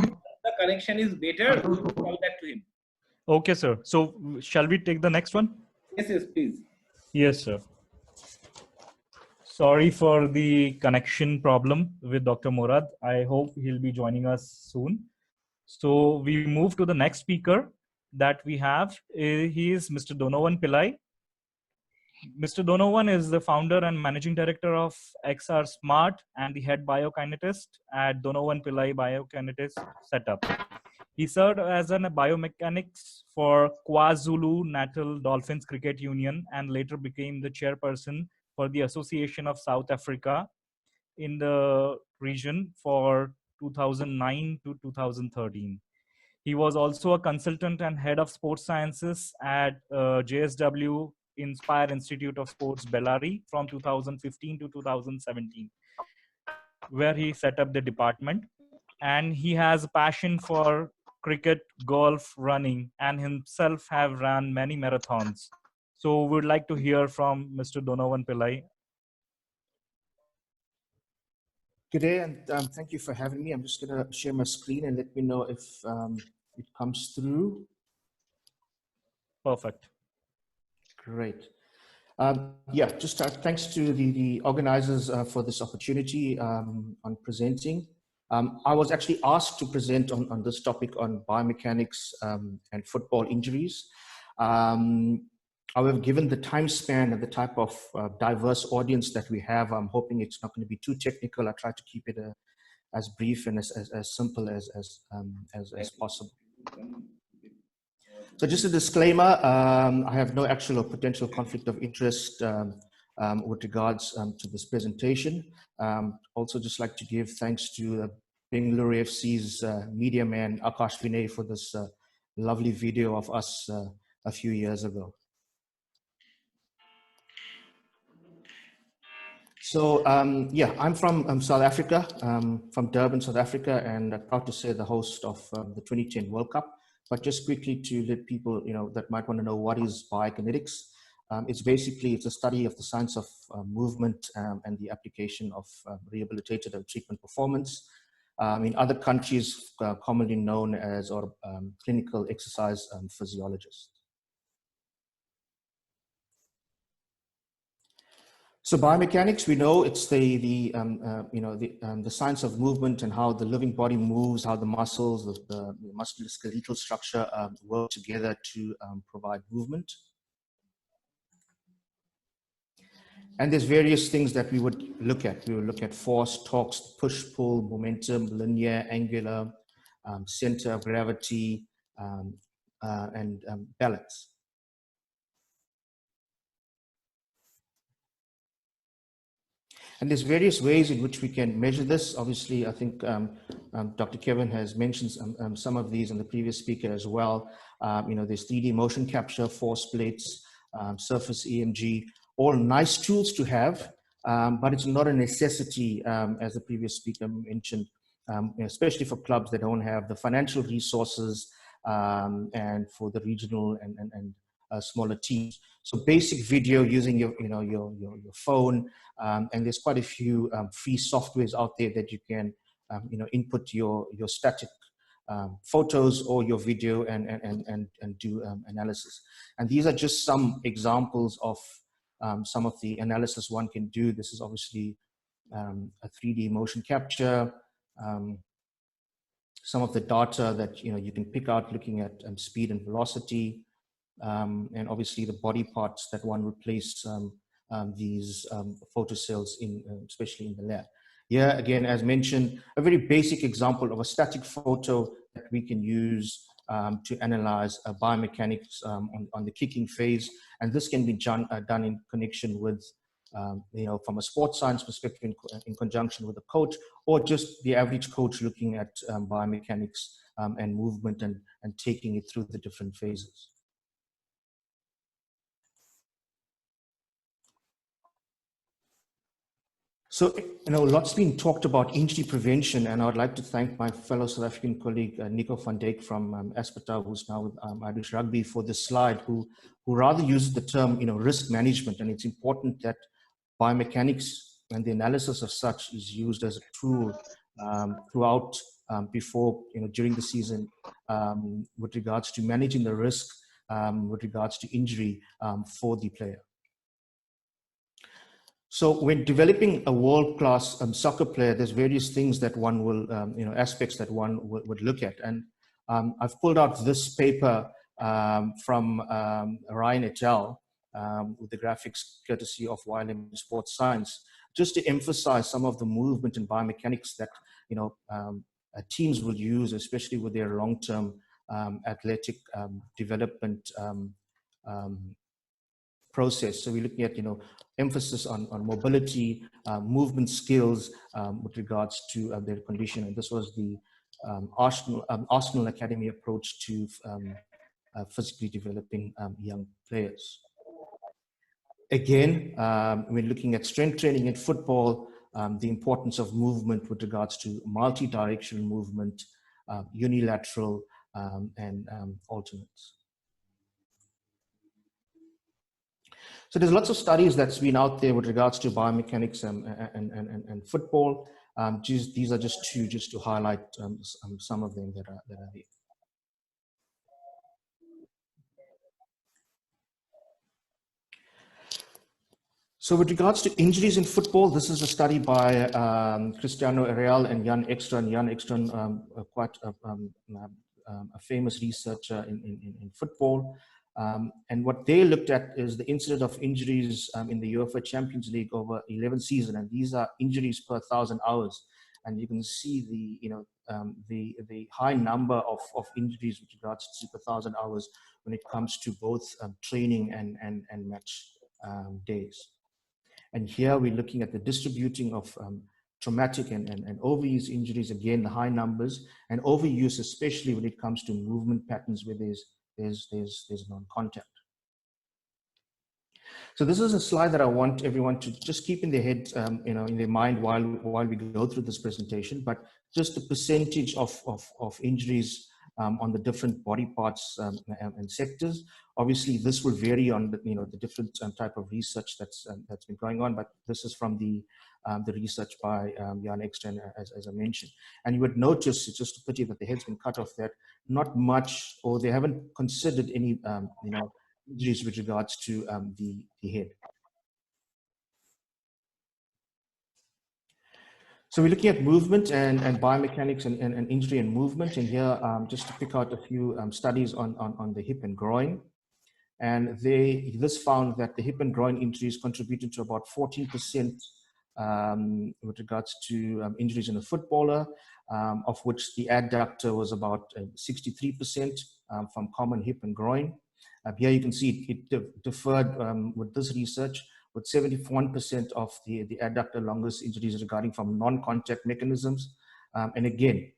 The connection is better. We will call back to him. Okay, sir. So shall we take the next one? Yes, please. Yes, sir. Sorry for the connection problem with Dr. Morad. I hope he'll be joining us soon. So we move to the next speaker that we have. He is Mr. Donovan Pillai. Mr. Donovan is the founder and managing director of XR Smart and the head biokinetist at Donovan Pillai Biokinetist Setup. He served as a biomechanics for KwaZulu-Natal Dolphins Cricket Union and later became the chairperson for the Association of South Africa in the region for 2009 to 2013. He was also a consultant and head of sports sciences at JSW Inspire Institute of Sports Bellary from 2015 to 2017, where he set up the department. And he has a passion for cricket, golf, running, and himself have run many marathons. So we'd like to hear from Mr. Donovan Pillai. Good day, and thank you for having me. I'm just going to share my screen and let me know if it comes through. Perfect. Great. Yeah, just thanks to the organizers for this opportunity on presenting. I was actually asked to present on this topic on biomechanics and football injuries. However, given the time span and the type of diverse audience that we have, I'm hoping it's not going to be too technical. I try to keep it as brief and as simple as possible. So just a disclaimer, I have no actual or potential conflict of interest with regards to this presentation. Also just like to give thanks to Bengaluru FC's media man, Akash Vinay, for this lovely video of us a few years ago. So yeah, I'm from South Africa, from Durban, South Africa, and I'm proud to say the host of the 2010 World Cup. But just quickly to let people, that might want to know what is biokinetics. It's a study of the science of movement and the application of rehabilitative and treatment performance. In other countries, commonly known as clinical exercise physiologists. So biomechanics, we know it's the science of movement and how the living body moves, how the muscles, the musculoskeletal structure work together to provide movement. And there's various things that we would look at. We would look at force, torque, push, pull, momentum, linear, angular, center of gravity, and balance. And there's various ways in which we can measure this. Obviously, I think Dr. Kevin has mentioned some of these in the previous speaker as well. There's 3D motion capture, force plates, surface EMG, all nice tools to have, but it's not a necessity, as the previous speaker mentioned, especially for clubs that don't have the financial resources and for the regional and smaller teams. So basic video using your phone, and there's quite a few free softwares out there that you can input your static photos or your video and do analysis. And these are just some examples of some of the analysis one can do. This is obviously a 3D motion capture. Some of the data that you can pick out looking at speed and velocity, and obviously the body parts that one would place these photo cells in, especially in the lab. Here again, as mentioned, a very basic example of a static photo that we can use to analyze biomechanics on the kicking phase, and this can be done in connection with from a sports science perspective in conjunction with a coach, or just the average coach looking at biomechanics and movement and taking it through the different phases. So, lots been talked about injury prevention, and I would like to thank my fellow South African colleague, Nico van Dijk from Asperta, who's now with Irish Rugby, for this slide, who rather uses the term, risk management. And it's important that biomechanics and the analysis of such is used as a tool throughout, before, during the season, with regards to managing the risk, with regards to injury for the player. So when developing a world-class soccer player, there's various things that one will, aspects that one would look at. And I've pulled out this paper from Ryan et al. With the graphics courtesy of YLM Sports Science, just to emphasize some of the movement and biomechanics that, teams will use, especially with their long-term athletic development process. So we're looking at, emphasis on mobility, movement skills with regards to their condition. And this was the Arsenal Academy approach to physically developing young players. Again, we're looking at strength training in football, the importance of movement with regards to multi-directional movement, unilateral, and alternates. So there's lots of studies that's been out there with regards to biomechanics and football. These are just two, just to highlight some of them that are there. So with regards to injuries in football, this is a study by Cristiano Ariel and Jan Ekstrand. Jan Ekstrand, quite a famous researcher in football. And what they looked at is the incidence of injuries in the UEFA Champions League over 11 seasons, and these are injuries per 1,000 hours. And you can see the high number of injuries with regards to per 1,000 hours when it comes to both training and match days. And here we're looking at the distributing of traumatic and overuse injuries, again, the high numbers, and overuse, especially when it comes to movement patterns where there's non-contact. So this is a slide that I want everyone to just keep in their head, in their mind while we go through this presentation, but just the percentage of injuries on the different body parts and sectors. Obviously, this will vary on the different type of research that's been going on, but this is from the research by Jan Ekstrand, as I mentioned. And you would notice, it's just a pity that the head's been cut off, that not much, or they haven't considered any injuries with regards to the head. So we're looking at movement and biomechanics and injury and movement. And here, just to pick out a few studies on the hip and groin. And this found that the hip and groin injuries contributed to about 14% with regards to injuries in a footballer, of which the adductor was about 63% from common hip and groin. Here you can see it differed with this research, with 71% of the adductor longus injuries regarding from non-contact mechanisms. And again,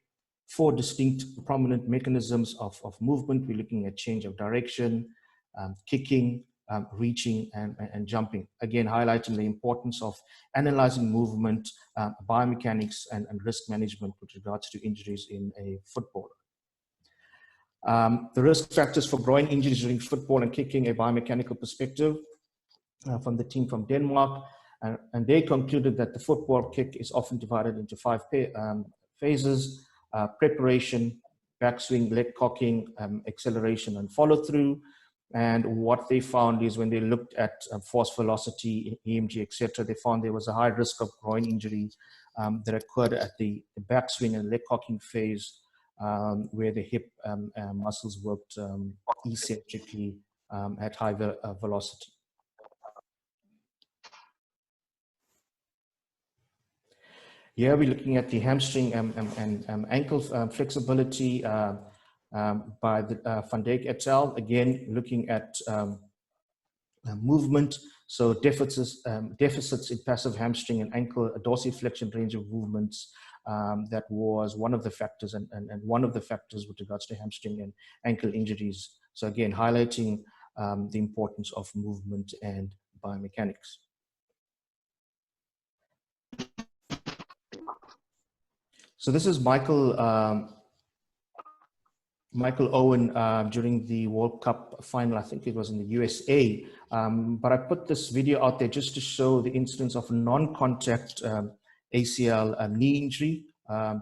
4 distinct prominent mechanisms of movement. We're looking at change of direction, kicking, reaching and jumping. Again, highlighting the importance of analyzing movement, biomechanics, and risk management with regards to injuries in a footballer. The risk factors for groin injuries during football and kicking, a biomechanical perspective from the team from Denmark. And they concluded that the football kick is often divided into 5 phases: preparation, backswing, leg cocking, acceleration, and follow through. And what they found is when they looked at force velocity, EMG, etc., they found there was a high risk of groin injury that occurred at the backswing and leg cocking phase, where the hip muscles worked eccentrically at high velocity. Here we're looking at the hamstring and ankle flexibility by Van Dijk et al. Again, looking at movement. So deficits in passive hamstring and ankle dorsiflexion range of movements. That was one of the factors, and one of the factors with regards to hamstring and ankle injuries. So again, highlighting the importance of movement and biomechanics. So this is Michael Owen during the World Cup final. I think it was in the USA. But I put this video out there just to show the incidence of non-contact ACL knee injury.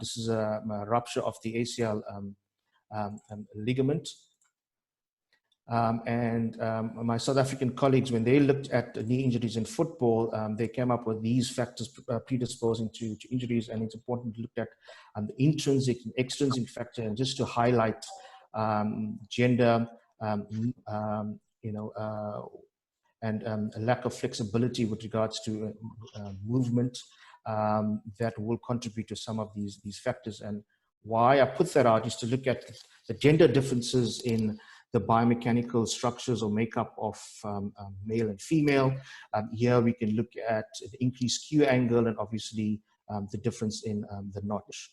This is a rupture of the ACL ligament. My South African colleagues, when they looked at knee injuries in football, they came up with these factors predisposing to injuries, and it's important to look at the intrinsic and extrinsic factor, and just to highlight gender, and a lack of flexibility with regards to movement that will contribute to some of these factors. And why I put that out is to look at the gender differences in the biomechanical structures or makeup of male and female. Here we can look at the increased Q angle and obviously the difference in the notch.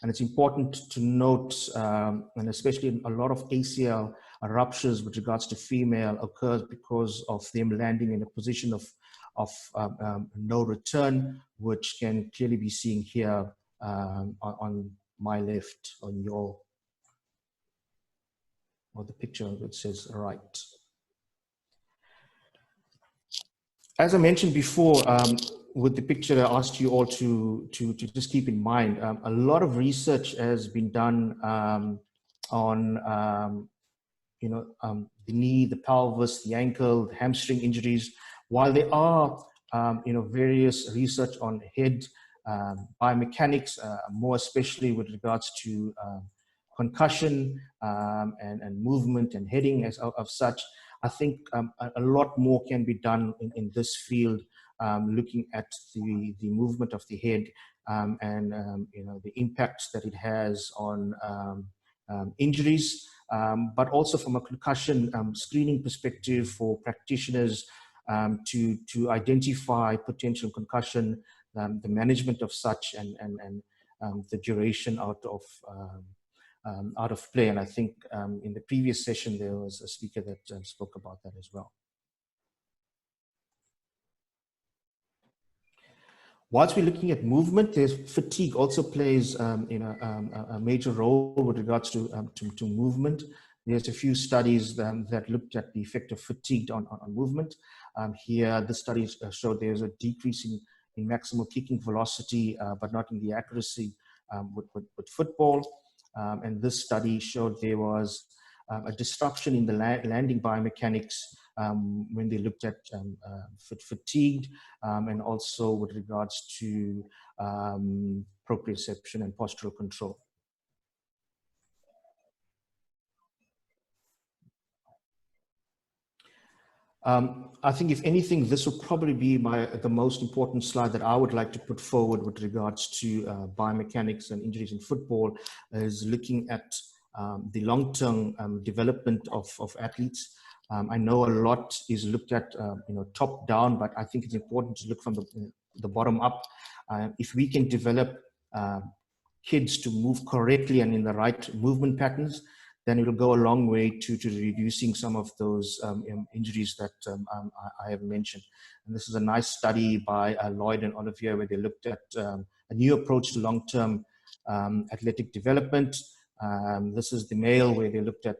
And it's important to note, and especially in a lot of ACL ruptures with regards to female occurs because of them landing in a position of no return, which can clearly be seen here on my left, on your, or the picture which says right. As I mentioned before, with the picture, I asked you all to just keep in mind, a lot of research has been done on the knee, the pelvis, the ankle, the hamstring injuries. While there are various research on head biomechanics, more especially with regards to concussion and movement and heading as of such, I think a lot more can be done in this field, looking at the movement of the head and the impacts that it has on injuries, but also from a concussion screening perspective for practitioners to identify potential concussion, the management of such, and the duration out of play. And I think in the previous session, there was a speaker that spoke about that as well. Whilst we're looking at movement, there's fatigue also plays a major role with regards to movement. There's a few studies that looked at the effect of fatigue on movement. Here, the studies showed there's a decrease in maximal kicking velocity, but not in the accuracy with football. And this study showed there was a disruption in the landing biomechanics when they looked at fatigue, and also with regards to proprioception and postural control. I think if anything, this will probably be the most important slide that I would like to put forward with regards to biomechanics and injuries in football, is looking at the long-term development of athletes. I know a lot is looked at top down, but I think it's important to look from the bottom up. If we can develop kids to move correctly and in the right movement patterns, then it will go a long way to reducing some of those injuries that I have mentioned. And this is a nice study by Lloyd and Olivier, where they looked at a new approach to long-term athletic development. This is the male, where they looked at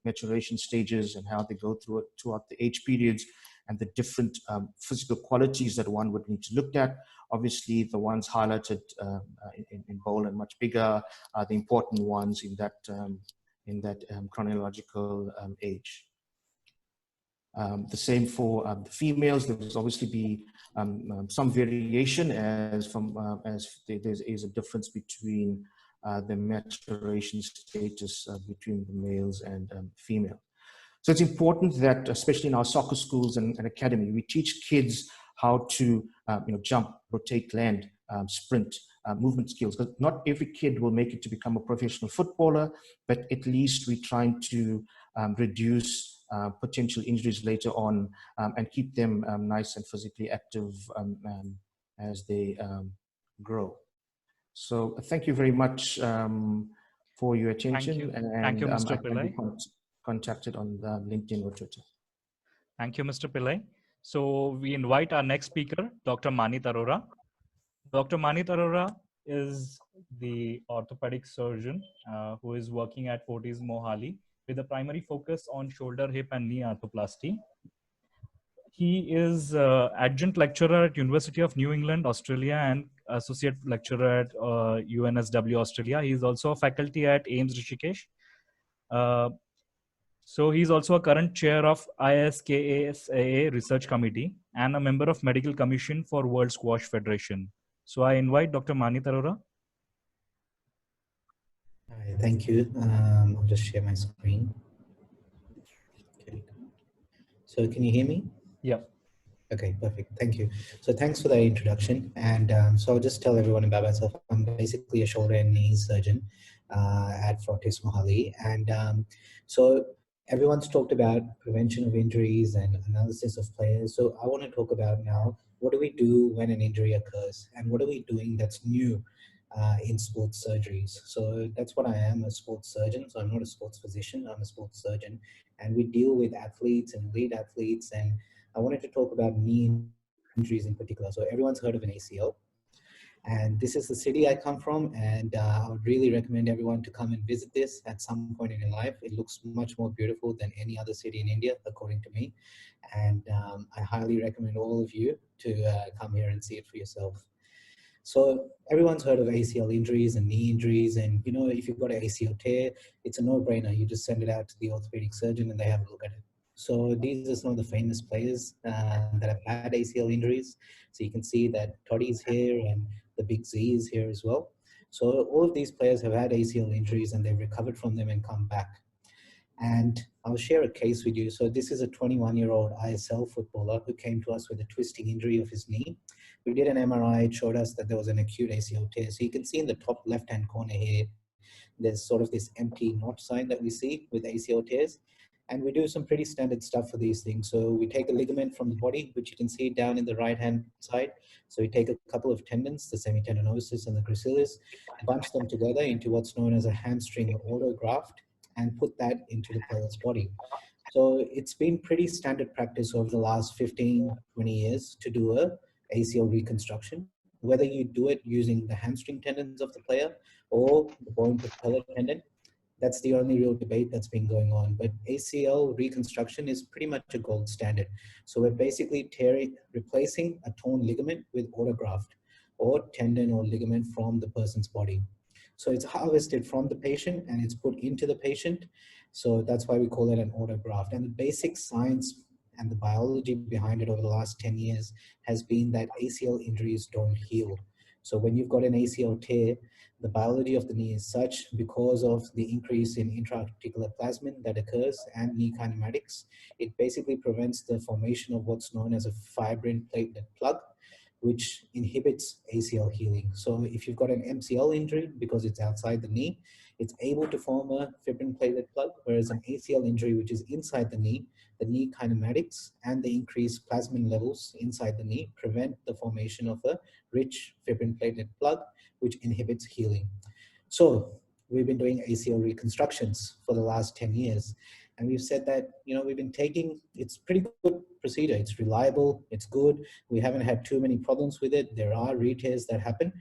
maturation stages and how they go through it throughout the age periods, and the different physical qualities that one would need to look at. Obviously, the ones highlighted in bold and much bigger are the important ones in that chronological age. The same for the females. There will obviously be some variation as there is a difference between the maturation status between the males and female. So it's important that, especially in our soccer schools and academy, we teach kids how to jump, rotate, land, sprint, movement skills. Because not every kid will make it to become a professional footballer, but at least we're trying to reduce potential injuries later on and keep them nice and physically active as they grow. So thank you very much for your attention. Thank you, Mr. I can be Pillai. contacted on LinkedIn or Twitter. Thank you, Mr. Pillai. So we invite our next speaker, Dr. Manit Arora. Dr. Manit Arora is the orthopedic surgeon who is working at Fortis Mohali with a primary focus on shoulder, hip, and knee arthroplasty. He is adjunct lecturer at University of New England, Australia, and associate lecturer at UNSW, Australia. He is also a faculty at AIMS Rishikesh. So he's also a current chair of ISKASAA Research Committee and a member of Medical Commission for World Squash Federation. So I invite Dr. Manit Arora. Hi, thank you. I'll just share my screen. Okay. So can you hear me? Yeah. Okay, perfect. Thank you. So thanks for that introduction. And so I'll just tell everyone about myself. I'm basically a shoulder and knee surgeon at Fortis Mohali. And so everyone's talked about prevention of injuries and analysis of players. So I want to talk about now, what do we do when an injury occurs? And what are we doing that's new in sports surgeries? So that's what I am, a sports surgeon. So I'm not a sports physician, I'm a sports surgeon. And we deal with athletes and elite athletes. And I wanted to talk about knee injuries in particular. So everyone's heard of an ACL. And this is the city I come from, and I would really recommend everyone to come and visit this at some point in your life. It looks much more beautiful than any other city in India, according to me. And I highly recommend all of you to come here and see it for yourself. So everyone's heard of ACL injuries and knee injuries, and you know, if you've got an ACL tear, it's a no-brainer. You just send it out to the orthopedic surgeon and they have a look at it. So these are some of the famous players that have had ACL injuries. So you can see that Toddy's here and the Big Z is here as well. So all of these players have had ACL injuries and they've recovered from them and come back. And I'll share a case with you. So this is a 21-year-old ISL footballer who came to us with a twisting injury of his knee. We did an MRI, it showed us that there was an acute ACL tear. So you can see in the top left-hand corner here, there's sort of this empty knot sign that we see with ACL tears. And we do some pretty standard stuff for these things. So we take a ligament from the body, which you can see down in the right-hand side. So we take a couple of tendons, the semitendinosus and the gracilis, bunch them together into what's known as a hamstring autograft, and put that into the player's body. So it's been pretty standard practice over the last 15, 20 years to do a ACL reconstruction, whether you do it using the hamstring tendons of the player or the bone patella tendon. That's the only real debate that's been going on. But ACL reconstruction is pretty much a gold standard. So we're basically replacing a torn ligament with autograft or tendon or ligament from the person's body. So it's harvested from the patient and it's put into the patient. So that's why we call it an autograft. And the basic science and the biology behind it over the last 10 years has been that ACL injuries don't heal. So when you've got an ACL tear, the biology of the knee is such, because of the increase in intra-articular plasmin that occurs and knee kinematics, it basically prevents the formation of what's known as a fibrin platelet plug, which inhibits ACL healing. So if you've got an MCL injury, because it's outside the knee, it's able to form a fibrin platelet plug, whereas an ACL injury, which is inside the knee kinematics and the increased plasmin levels inside the knee prevent the formation of a rich fibrin platelet plug, which inhibits healing. So we've been doing ACL reconstructions for the last 10 years. And we've said that, we've been taking, it's pretty good procedure. It's reliable, it's good. We haven't had too many problems with it. There are re-tears that happen,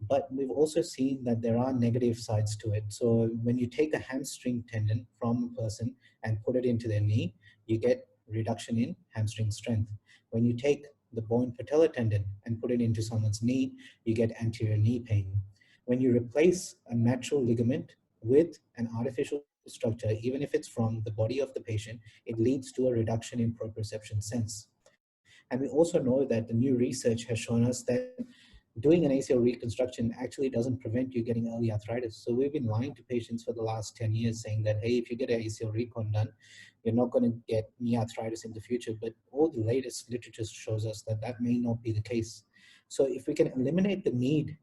but we've also seen that there are negative sides to it. So when you take a hamstring tendon from a person and put it into their knee, you get reduction in hamstring strength. When you take the bone patella tendon and put it into someone's knee, you get anterior knee pain. When you replace a natural ligament with an artificial structure, even if it's from the body of the patient, it leads to a reduction in proprioception sense. And we also know that the new research has shown us that doing an ACL reconstruction actually doesn't prevent you getting early arthritis. So we've been lying to patients for the last 10 years saying that, hey, if you get an ACL recon done, you're not going to get knee arthritis in the future. But all the latest literature shows us that that may not be the case. So if we can eliminate the need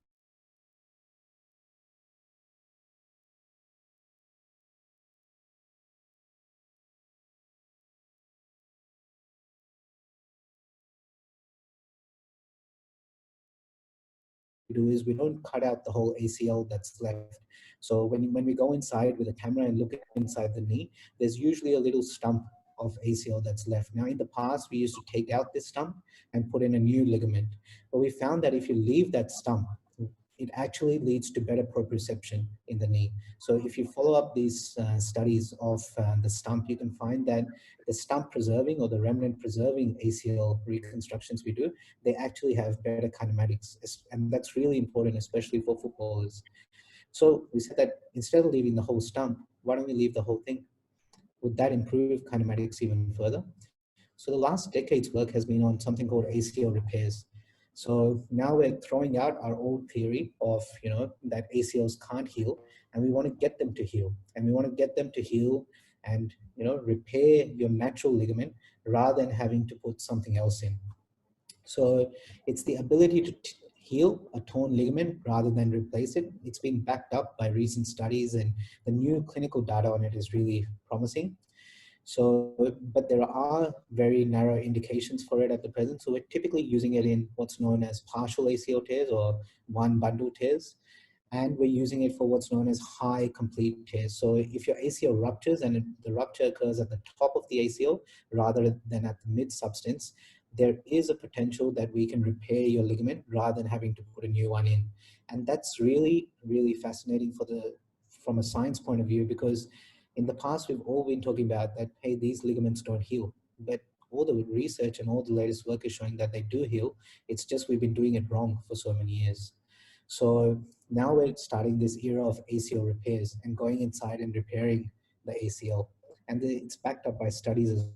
do is we don't cut out the whole ACL that's left. So when we go inside with a camera and look inside the knee, there's usually a little stump of ACL that's left. Now in the past, we used to take out this stump and put in a new ligament. But we found that if you leave that stump, it actually leads to better proprioception in the knee. So if you follow up these studies of the stump, you can find that the stump preserving or the remnant preserving ACL reconstructions we do, they actually have better kinematics. And that's really important, especially for footballers. So we said that instead of leaving the whole stump, why don't we leave the whole thing? Would that improve kinematics even further? So the last decade's work has been on something called ACL repairs. So now we're throwing out our old theory of, that ACLs can't heal, and we want to get them to heal. And we want to get them to heal and, repair your natural ligament rather than having to put something else in. So it's the ability to heal a torn ligament rather than replace it. It's been backed up by recent studies, and the new clinical data on it is really promising. So, but there are very narrow indications for it at the present. So we're typically using it in what's known as partial ACL tears or one bundle tears. And we're using it for what's known as high complete tears. So if your ACL ruptures and the rupture occurs at the top of the ACL rather than at the mid substance, there is a potential that we can repair your ligament rather than having to put a new one in. And that's really, really fascinating from a science point of view, because in the past, we've all been talking about that, hey, these ligaments don't heal. But all the research and all the latest work is showing that they do heal. It's just we've been doing it wrong for so many years. So now we're starting this era of ACL repairs and going inside and repairing the ACL. And it's backed up by studies as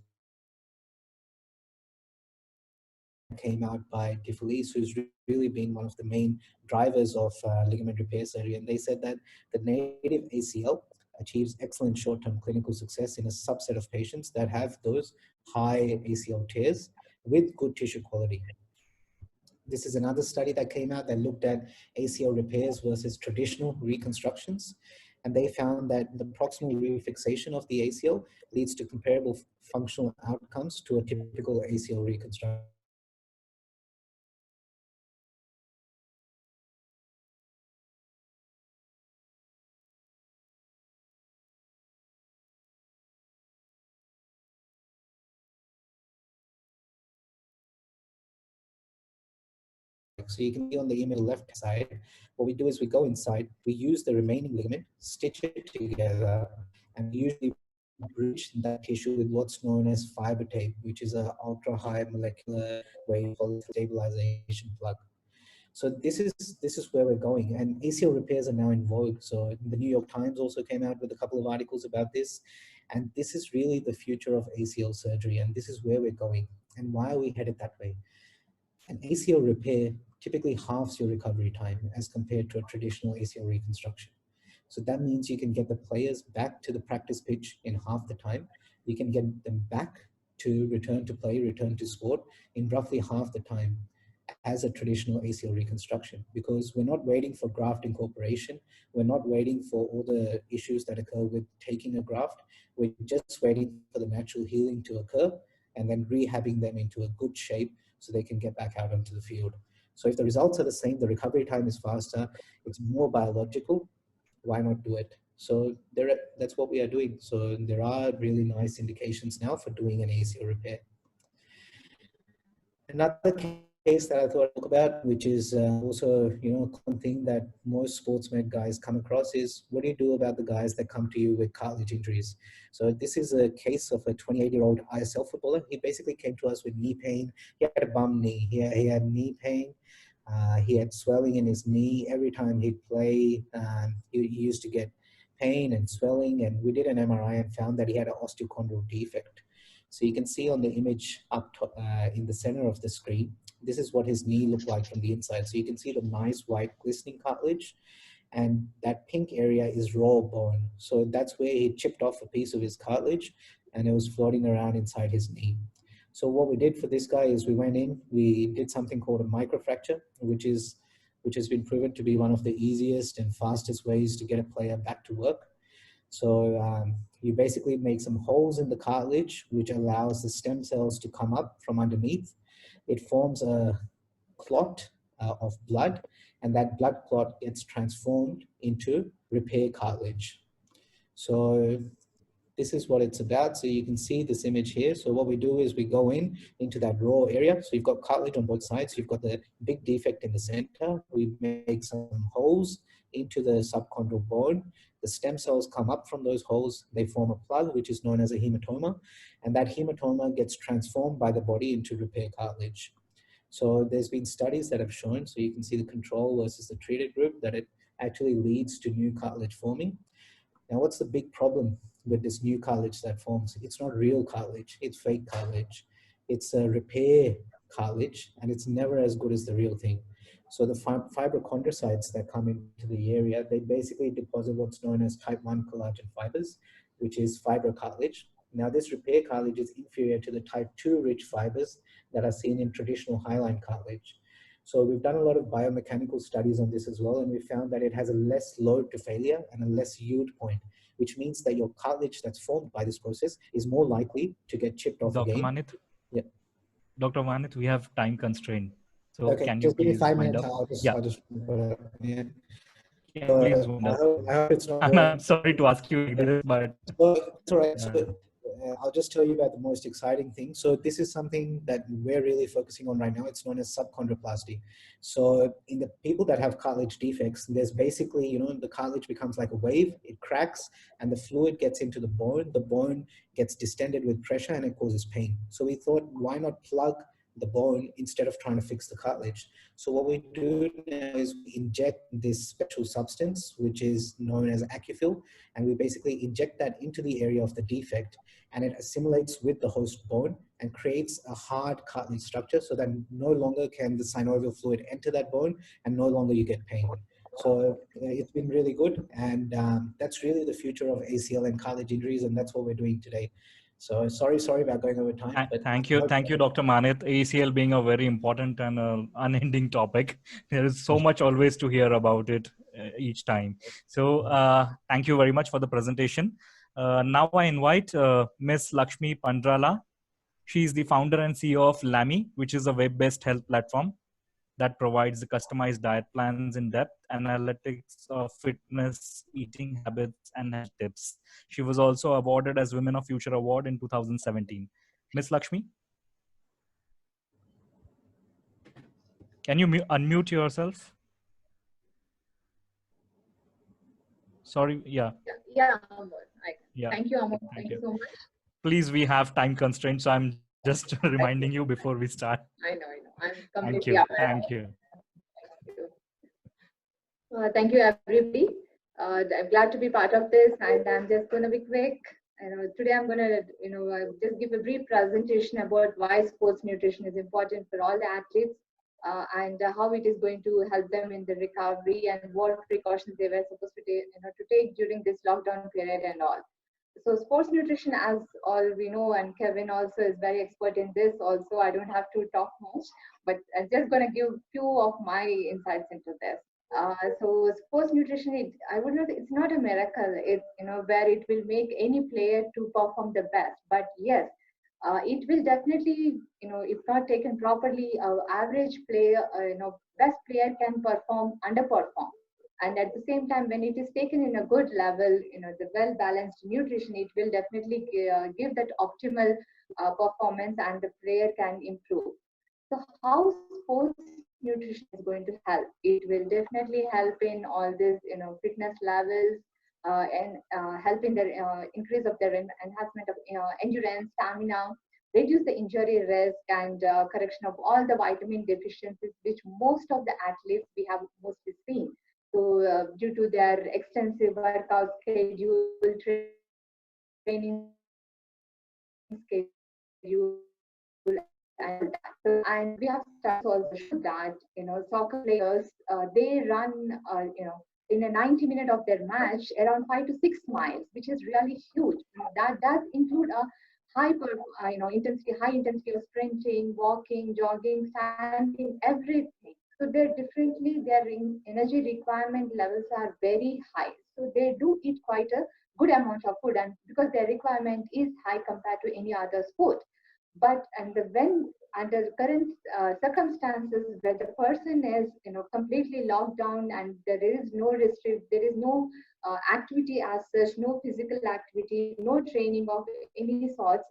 came out by Tiflis, who's really been one of the main drivers of ligament repair surgery. And they said that the native ACL achieves excellent short-term clinical success in a subset of patients that have those high ACL tears with good tissue quality. This is another study that came out that looked at ACL repairs versus traditional reconstructions. And they found that the proximal refixation of the ACL leads to comparable functional outcomes to a typical ACL reconstruction. So you can see on the image left side, what we do is we go inside, we use the remaining ligament, stitch it together, and we usually bridge that tissue with what's known as fiber tape, which is an ultra high molecular weight stabilization plug. So this is where we're going, and ACL repairs are now in vogue. So the New York Times also came out with a couple of articles about this, and this is really the future of ACL surgery, and this is where we're going. And why are we headed that way? An ACL repair typically halves your recovery time as compared to a traditional ACL reconstruction. So that means you can get the players back to the practice pitch in half the time. You can get them back to return to play, return to sport in roughly half the time as a traditional ACL reconstruction, because we're not waiting for graft incorporation. We're not waiting for all the issues that occur with taking a graft. We're just waiting for the natural healing to occur and then rehabbing them into a good shape so they can get back out onto the field. So if the results are the same, the recovery time is faster, it's more biological, why not do it? So that's what we are doing. So there are really nice indications now for doing an ACL repair. Another case that I thought I'd talk about, which is also, a common thing that most sports med guys come across, is what do you do about the guys that come to you with cartilage injuries? So this is a case of a 28-year-old ISL footballer. He basically came to us with knee pain. He had a bum knee. He had knee pain. He had swelling in his knee. Every time he'd play, he used to get pain and swelling. And we did an MRI and found that he had an osteochondral defect. So you can see on the image up top, in the center of the screen, this is what his knee looked like from the inside. So you can see the nice white glistening cartilage, and that pink area is raw bone. So that's where he chipped off a piece of his cartilage and it was floating around inside his knee. So what we did for this guy is we went in, we did something called a microfracture, which has been proven to be one of the easiest and fastest ways to get a player back to work. So you basically make some holes in the cartilage, which allows the stem cells to come up from underneath. It forms a clot of blood, and that blood clot gets transformed into repair cartilage. So this is what it's about. So you can see this image here. So what we do is we go into that raw area. So you've got cartilage on both sides. You've got the big defect in the center. We make some holes into the subchondral bone. The stem cells come up from those holes. They form a plug, which is known as a hematoma. And that hematoma gets transformed by the body into repair cartilage. So there's been studies that have shown, so you can see the control versus the treated group, that it actually leads to new cartilage forming. Now, what's the big problem with this new cartilage that forms? It's not real cartilage, it's fake cartilage. It's a repair cartilage, and it's never as good as the real thing. So the fibrochondrocytes that come into the area, they basically deposit what's known as type 1 collagen fibers, which is fibrocartilage. Now, this repair cartilage is inferior to the type 2 rich fibers that are seen in traditional hyaline cartilage. So we've done a lot of biomechanical studies on this as well, and we found that it has a less load to failure and a less yield point, which means that your cartilage that's formed by this process is more likely to get chipped off Dr. again. Manit? Yeah. Dr. Manit, we have time constraint. So Okay, can you just give me please 5 wind minutes. up? I'll just Yeah, please wind I up. hope it's not. I'm sorry to ask you like this, but It's all right. So, I'll just tell you about the most exciting thing. So this is something that we're really focusing on right now. It's known as subchondroplasty. So in the people that have cartilage defects, there's basically, the cartilage becomes like a wave, it cracks, and the fluid gets into the bone. The bone gets distended with pressure and it causes pain. So we thought, why not plug the bone instead of trying to fix the cartilage? So what we do now is we inject this special substance, which is known as Acufil, and we basically inject that into the area of the defect, and it assimilates with the host bone and creates a hard cartilage structure, so that no longer can the synovial fluid enter that bone, and no longer you get pain. So it's been really good, and that's really the future of ACL and cartilage injuries, and that's what we're doing today. So sorry about going over time. But thank you, Dr. Manit. ACL being a very important and unending topic. There is so much always to hear about it each time. So thank you very much for the presentation. Now I invite Ms. Lakshmi Pandrala. She is the founder and CEO of LAMI, which is a web-based health platform that provides customized diet plans in depth, analytics of fitness, eating habits, and health tips. She was also awarded as Women of Future Award in 2017. Ms. Lakshmi? Can you unmute yourself? Sorry, yeah. Yeah, Amol. Yeah. Thank you, Amol. Thank you so much. Please, we have time constraints, so I'm just reminding you before we start. I know. I'm Thank completely you. aware. Thank you. Thank you, everybody. I'm glad to be part of this, and I'm just going to be quick. Today I'm going to, just give a brief presentation about why sports nutrition is important for all the athletes, and how it is going to help them in the recovery, and what precautions they were supposed to take during this lockdown period and all. So sports nutrition, as all we know, and Kevin also is very expert in this also, I don't have to talk much, but I'm just going to give few of my insights into this. So sports nutrition, it's not a miracle. It's, where it will make any player to perform the best. But yes, it will definitely, if not taken properly, average player, best player can underperform. And at the same time, when it is taken in a good level, the well-balanced nutrition, it will definitely give that optimal performance, and the player can improve. So how sports nutrition is going to help? It will definitely help in all this, fitness levels, and help in the increase of their enhancement of endurance, stamina, reduce the injury risk, and correction of all the vitamin deficiencies, which most of the athletes we have mostly seen. So due to their extensive workout schedule, training schedule, and we have studies also show that soccer players, they run in a 90 minute of their match around 5 to 6 miles, which is really huge. That does include a high intensity of sprinting, walking, jogging, standing, everything. So they're differently, their energy requirement levels are very high. So they do eat quite a good amount of food, and because their requirement is high compared to any other sport. But when under current circumstances where the person is completely locked down and there is no there is no activity as such, no physical activity, no training of any sorts,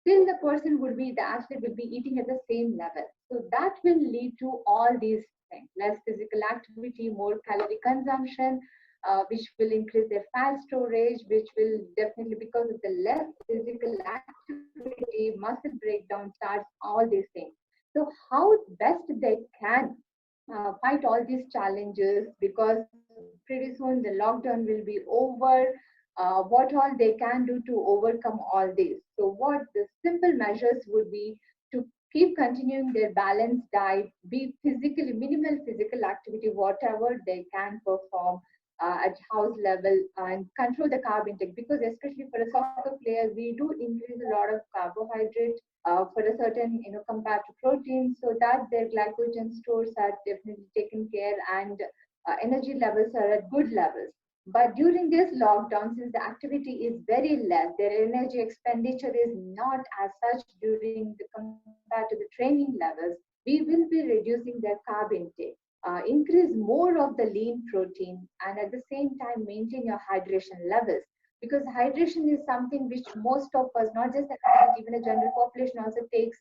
still the person would be, the athlete will be eating at the same level. So that will lead to all these things: less physical activity, more calorie consumption, which will increase their fat storage, which will definitely, because of the less physical activity, muscle breakdown starts, all these things. So how best they can fight all these challenges, because pretty soon the lockdown will be over. What all they can do to overcome all this? So what the simple measures would be to keep continuing their balanced diet, be physically, minimal physical activity, whatever they can perform at house level, and control the carb intake, because especially for a soccer player, we do increase a lot of carbohydrate for a certain, compared to protein, so that their glycogen stores are definitely taken care, and energy levels are at good levels. But during this lockdown, since the activity is very less, their energy expenditure is not as such during the compared to the training levels, we will be reducing their carb intake. Increase more of the lean protein, and at the same time maintain your hydration levels, because hydration is something which most of us, not just the athlete, even a general population also takes,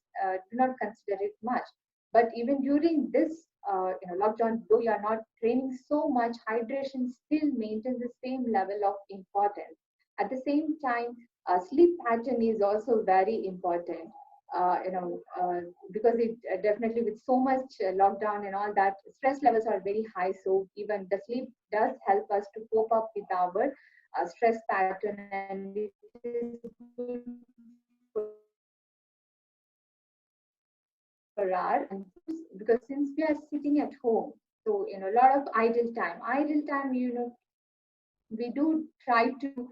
do not consider it much. But even during this lockdown, though you are not training so much, hydration still maintains the same level of importance. At the same time, sleep pattern is also very important. Because it definitely, with so much lockdown and all that, stress levels are very high. So even the sleep does help us to cope up with our stress pattern, and it is good for our, because since we are sitting at home, so a lot of idle time, we do try to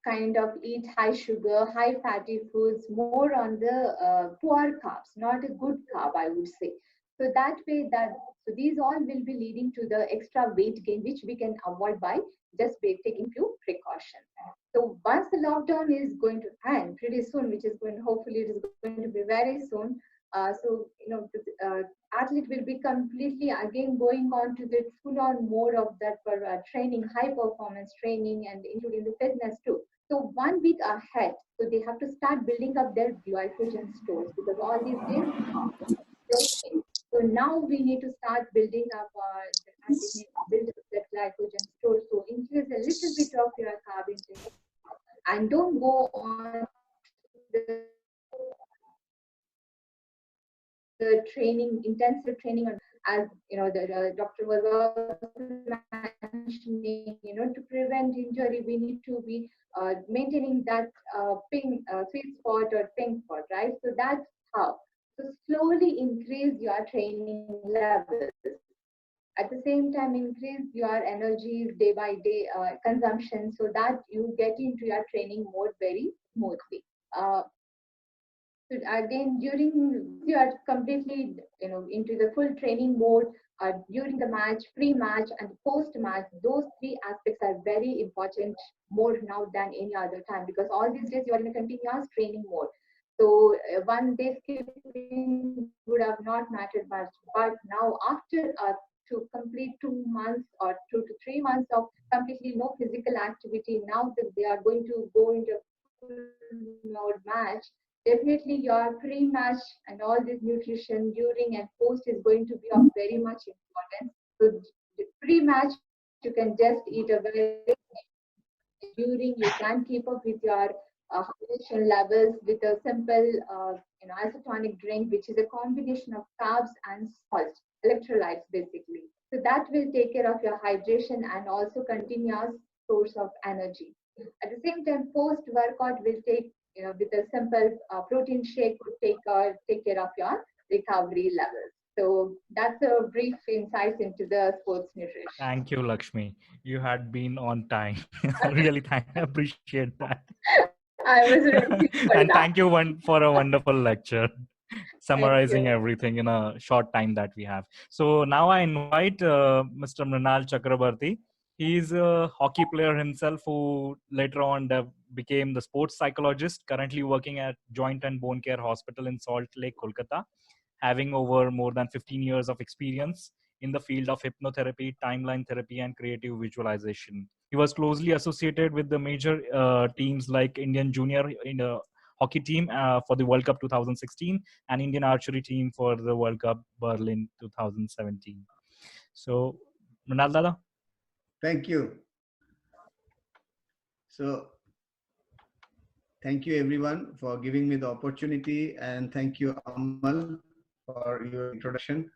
kind of eat high sugar, high fatty foods, more on the poor carbs, not a good carb, I would say. So that way, so these all will be leading to the extra weight gain, which we can avoid by just taking few precautions. So once the lockdown is going to end pretty soon, which is going, hopefully it is going to be very soon. The athlete will be completely again going on to the full-on mode of that for training, high performance training, and including the fitness too. So 1 week ahead, so they have to start building up their glycogen stores, because all these days. So now we need to start building up build up that glycogen store. So increase a little bit of your carb intake, and don't go on the training, intensive training, as the doctor was also mentioning, to prevent injury, we need to be maintaining that sweet spot or pink spot, right? So that's how. So slowly increase your training levels. At the same time, increase your energy day by day consumption, so that you get into your training mode very smoothly. So again, during you are completely into the full training mode, during the match, pre-match, and post-match, those three aspects are very important more now than any other time, because all these days you are in a continuous training mode. So one day skipping would have not mattered much, but now after to complete 2 months or 2 to 3 months of completely no physical activity. Now that they are going to go into full mode match, definitely your pre-match and all this nutrition during and post is going to be of very much importance. So the pre-match, you can just eat a very during you can keep up with your hydration levels with a simple isotonic drink, which is a combination of carbs and salt, electrolytes basically. So that will take care of your hydration and also continuous source of energy. At the same time, post workout will take, with a simple protein shake would take care of your recovery levels. So that's a brief insights into the sports nutrition. Thank you, Lakshmi. You had been on time. Really, I appreciate that. I was ready for And that. thank you for a wonderful lecture, summarizing you. everything in a short time that we have. So now I invite Mr. Mrinal Chakrabarti. He's a hockey player himself who later on became the sports psychologist, currently working at Joint and Bone Care Hospital in Salt Lake, Kolkata, having over more than 15 years of experience in the field of hypnotherapy, timeline therapy, and creative visualization. He was closely associated with the major teams like Indian junior in the hockey team for the World Cup 2016 and Indian archery team for the World Cup Berlin 2017. So, Mrinal Dada. Thank you. So, thank you everyone for giving me the opportunity, and thank you Amal for your introduction.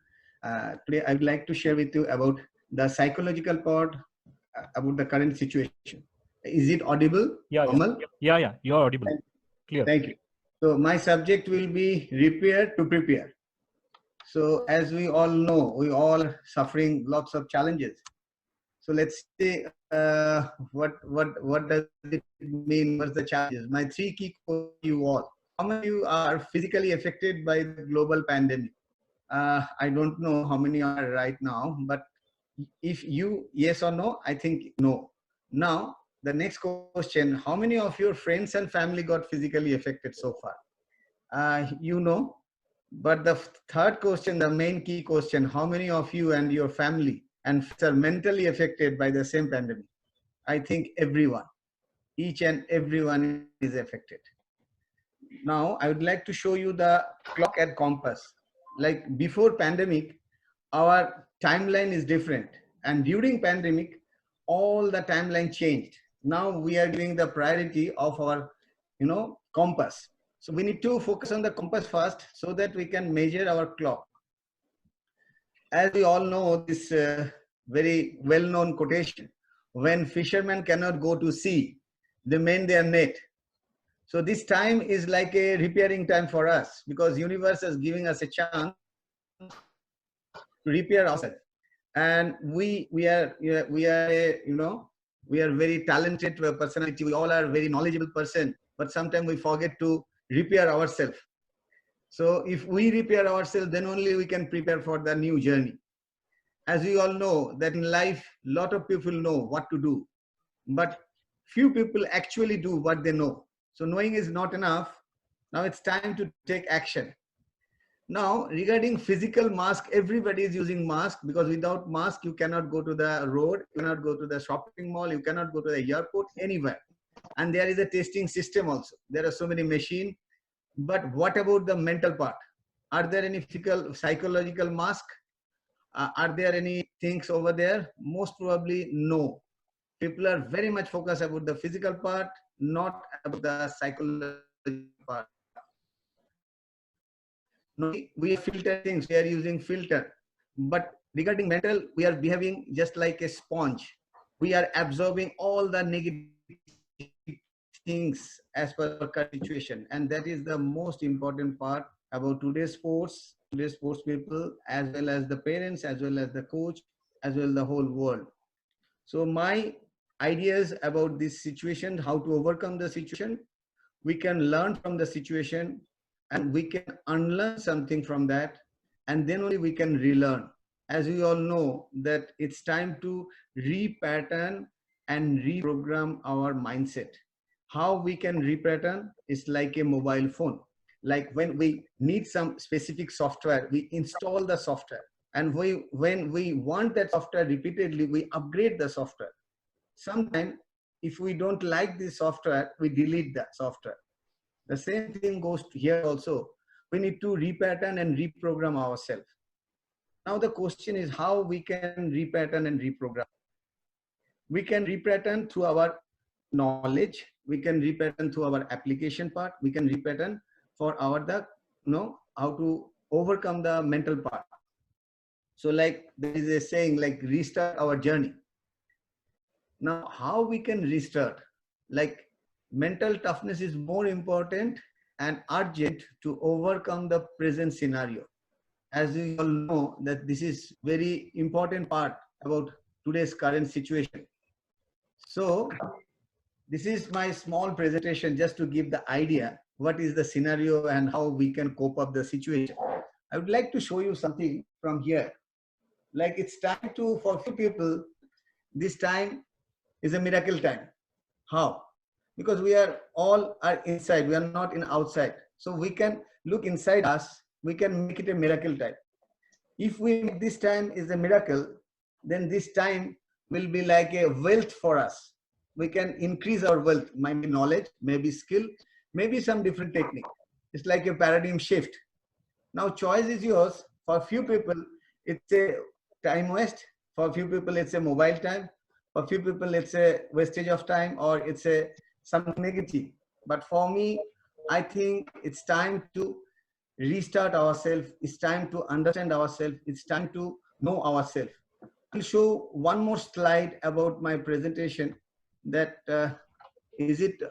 Today I would like to share with you about the psychological part about the current situation. Is it audible, Yeah, Amal? Yeah, you're audible. Clear. Thank you. So my subject will be repair to prepare. So as we all know, we all are suffering lots of challenges. So let's see what does it mean? What's the challenges? My three key questions to you all. How many of you are physically affected by the global pandemic? I don't know how many are right now, but if you yes or no, I think no. Now the next question: how many of your friends and family got physically affected so far? You know. But the third question, the main key question: how many of you and your family and friends are mentally affected by the same pandemic? I think everyone, each and everyone is affected. Now I would like to show you the clock and compass. Like before pandemic, our timeline is different, and during pandemic all the timeline changed. Now we are giving the priority of our compass. So we need to focus on the compass first so that we can measure our clock. As we all know, this very well-known quotation: when fishermen cannot go to sea, they mend their net. So this time is like a repairing time for us, because universe is giving us a chance to repair ourselves. And we are very talented personality. We all are very knowledgeable person, but sometimes we forget to repair ourselves. So if we repair ourselves, then only we can prepare for the new journey. As we all know that in life, a lot of people know what to do, but few people actually do what they know. So knowing is not enough. Now it's time to take action. Now, regarding physical mask, everybody is using mask, because without mask, you cannot go to the road, you cannot go to the shopping mall, you cannot go to the airport, anywhere. And there is a testing system also. There are so many machines. But what about the mental part? Are there any physical, psychological mask? Are there any things over there? Most probably no. People are very much focused about the physical part, not about the psychological part. No, we filter things, we are using filter. But regarding mental, we are behaving just like a sponge. We are absorbing all the negative things as per our current situation. And that is the most important part about today's sports people, as well as the parents, as well as the coach, as well as the whole world. So my ideas about this situation, how to overcome the situation: we can learn from the situation and we can unlearn something from that, and then only we can relearn. As we all know that it's time to repattern and reprogram our mindset. How we can repattern is like a mobile phone. Like when we need some specific software, we install the software. And when we want that software repeatedly, we upgrade the software. Sometimes if we don't like this software, we delete that software. The same thing goes here also. We need to repattern and reprogram ourselves. Now the question is how we can repattern and reprogram. We can repattern through our knowledge. We can repattern through our application part. We can repattern for our how to overcome the mental part. So like there is a saying like restart our journey. Now how we can restart? Like mental toughness is more important and urgent to overcome the present scenario. As you all know that this is very important part about today's current situation. So this is my small presentation just to give the idea what is the scenario and how we can cope up the situation. I would like to show you something from here. Like it's time to, for few people, this time is a miracle time. How? Because we are all are inside, we are not in outside. So we can look inside us, we can make it a miracle time. If we make this time is a miracle, then this time will be like a wealth for us. We can increase our wealth, maybe knowledge, maybe skill, maybe some different technique. It's like a paradigm shift. Now choice is yours. For few people, it's a time waste. For few people, it's a mobile time. For few people, it's a wastage of time or it's a something negative. But for me, I think it's time to restart ourselves. It's time to understand ourselves. It's time to know ourselves. I'll show one more slide about my presentation. That is it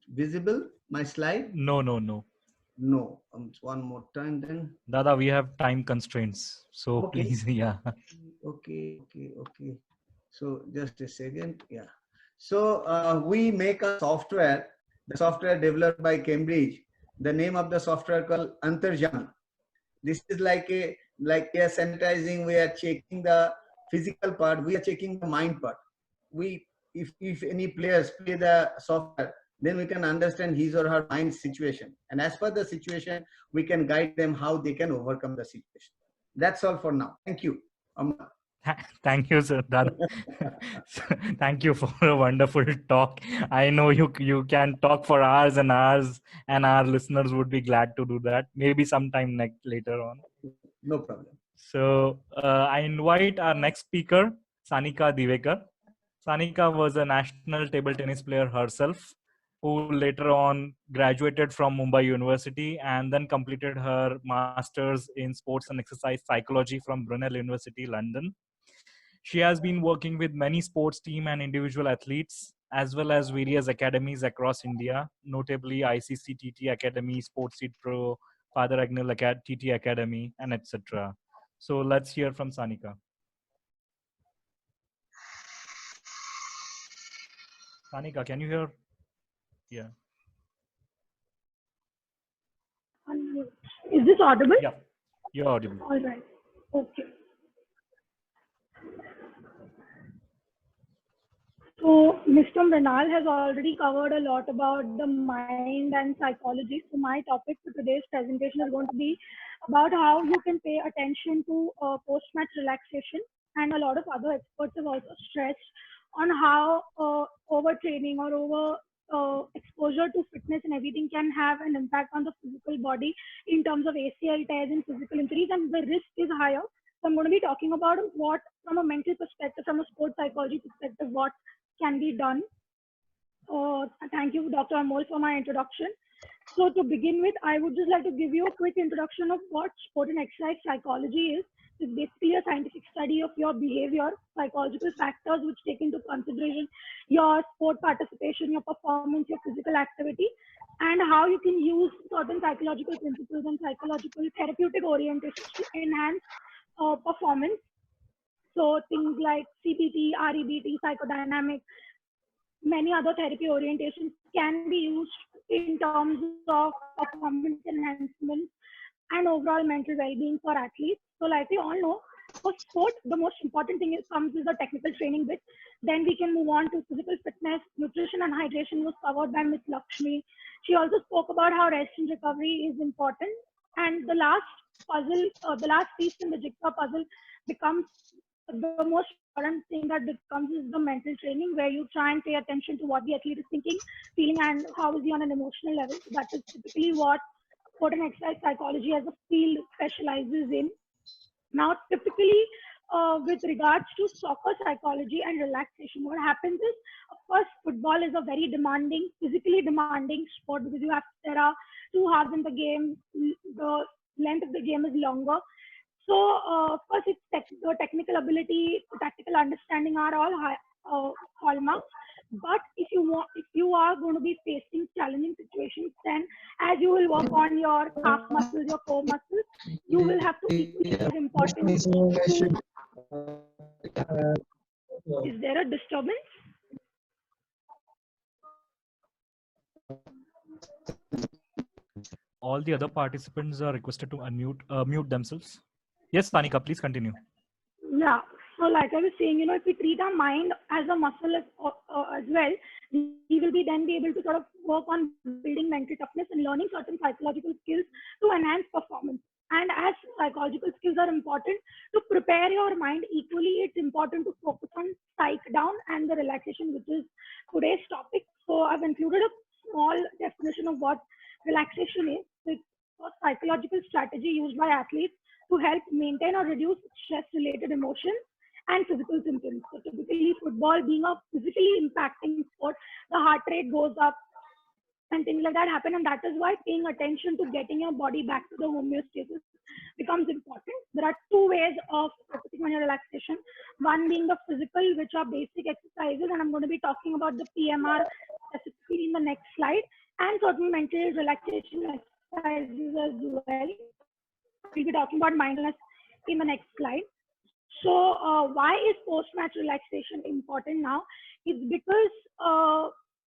visible? My slide? No. No. One more time then. Dada, we have time constraints. So Okay. please, yeah. Okay. So just a second. Yeah. So we make a software, the software developed by Cambridge. The name of the software called Antarjami. This is like we are sanitizing, we are checking the physical part, we are checking the mind part. If any players play the software, then we can understand his or her mind situation. And as per the situation, we can guide them how they can overcome the situation. That's all for now. Thank you. Thank you, sir. Thank you for a wonderful talk. I know you can talk for hours and hours, and our listeners would be glad to do that. Maybe sometime later on. No problem. So I invite our next speaker, Sanika Divekar. Sanika was a national table tennis player herself, who later on graduated from Mumbai University and then completed her master's in sports and exercise psychology from Brunel University, London. She has been working with many sports team and individual athletes, as well as various academies across India, notably ICC TT Academy, Sports Seed Pro, Father Agnel TT Academy, and etc. So let's hear from Sanika. Sanika, can you hear? Yeah. Is this audible? Yeah, you're audible. All right. Okay. So Mr. Mrinal has already covered a lot about the mind and psychology. So my topic for today's presentation is going to be about how you can pay attention to post-match relaxation, and a lot of other experts have also stressed on how overtraining or over exposure to fitness and everything can have an impact on the physical body in terms of ACL tears and physical injuries, and the risk is higher. So I'm going to be talking about what, from a mental perspective, from a sports psychology perspective, what can be done. Thank you, Dr. Amol, for my introduction. So to begin with, I would just like to give you a quick introduction of what sport and exercise psychology is. It's basically a scientific study of your behavior, psychological factors which take into consideration your sport participation, your performance, your physical activity, and how you can use certain psychological principles and psychological therapeutic orientations to enhance performance. So things like CBT, REBT, psychodynamic, many other therapy orientations can be used in terms of performance enhancement and overall mental well-being for athletes. So like we all know, for sport, the most important thing comes with the technical training bit. Then we can move on to physical fitness. Nutrition and hydration was covered by Ms. Lakshmi. She also spoke about how rest and recovery is important. And the last puzzle, the last piece in the jigsaw puzzle becomes the most important thing that becomes is the mental training, where you try and pay attention to what the athlete is thinking, feeling, and how is he on an emotional level. So that is typically what sport and exercise psychology as a field specializes in. Now, typically, with regards to soccer psychology and relaxation, what happens is, of course, football is a very demanding, physically demanding sport, because there are 2 halves in the game. The length of the game is longer. So, of course, the technical ability, the tactical understanding are all hallmarks. But if you are going to be facing challenging situations, then as you will work on your calf muscles, your core muscles, you will have to equally give importance to. Is there a disturbance? All the other participants are requested to mute themselves. Yes, Tanika, please continue. Yeah. So like I was saying, if we treat our mind as a muscle as well, we will be able to sort of work on building mental toughness and learning certain psychological skills to enhance performance. And as psychological skills are important to prepare your mind, equally it's important to focus on psych down and the relaxation, which is today's topic. So I've included a small definition of what relaxation is. It's a psychological strategy used by athletes to help maintain or reduce stress-related emotions and physical symptoms. So typically, football being a physically impacting sport, the heart rate goes up and things like that happen. And that is why paying attention to getting your body back to the homeostasis becomes important. There are 2 ways of focusing on your relaxation. One being the physical, which are basic exercises, and I'm going to be talking about the PMR specifically in the next slide, and certain mental relaxation exercises as well. We'll be talking about mindfulness in the next slide. So why is post-match relaxation important now? It's because,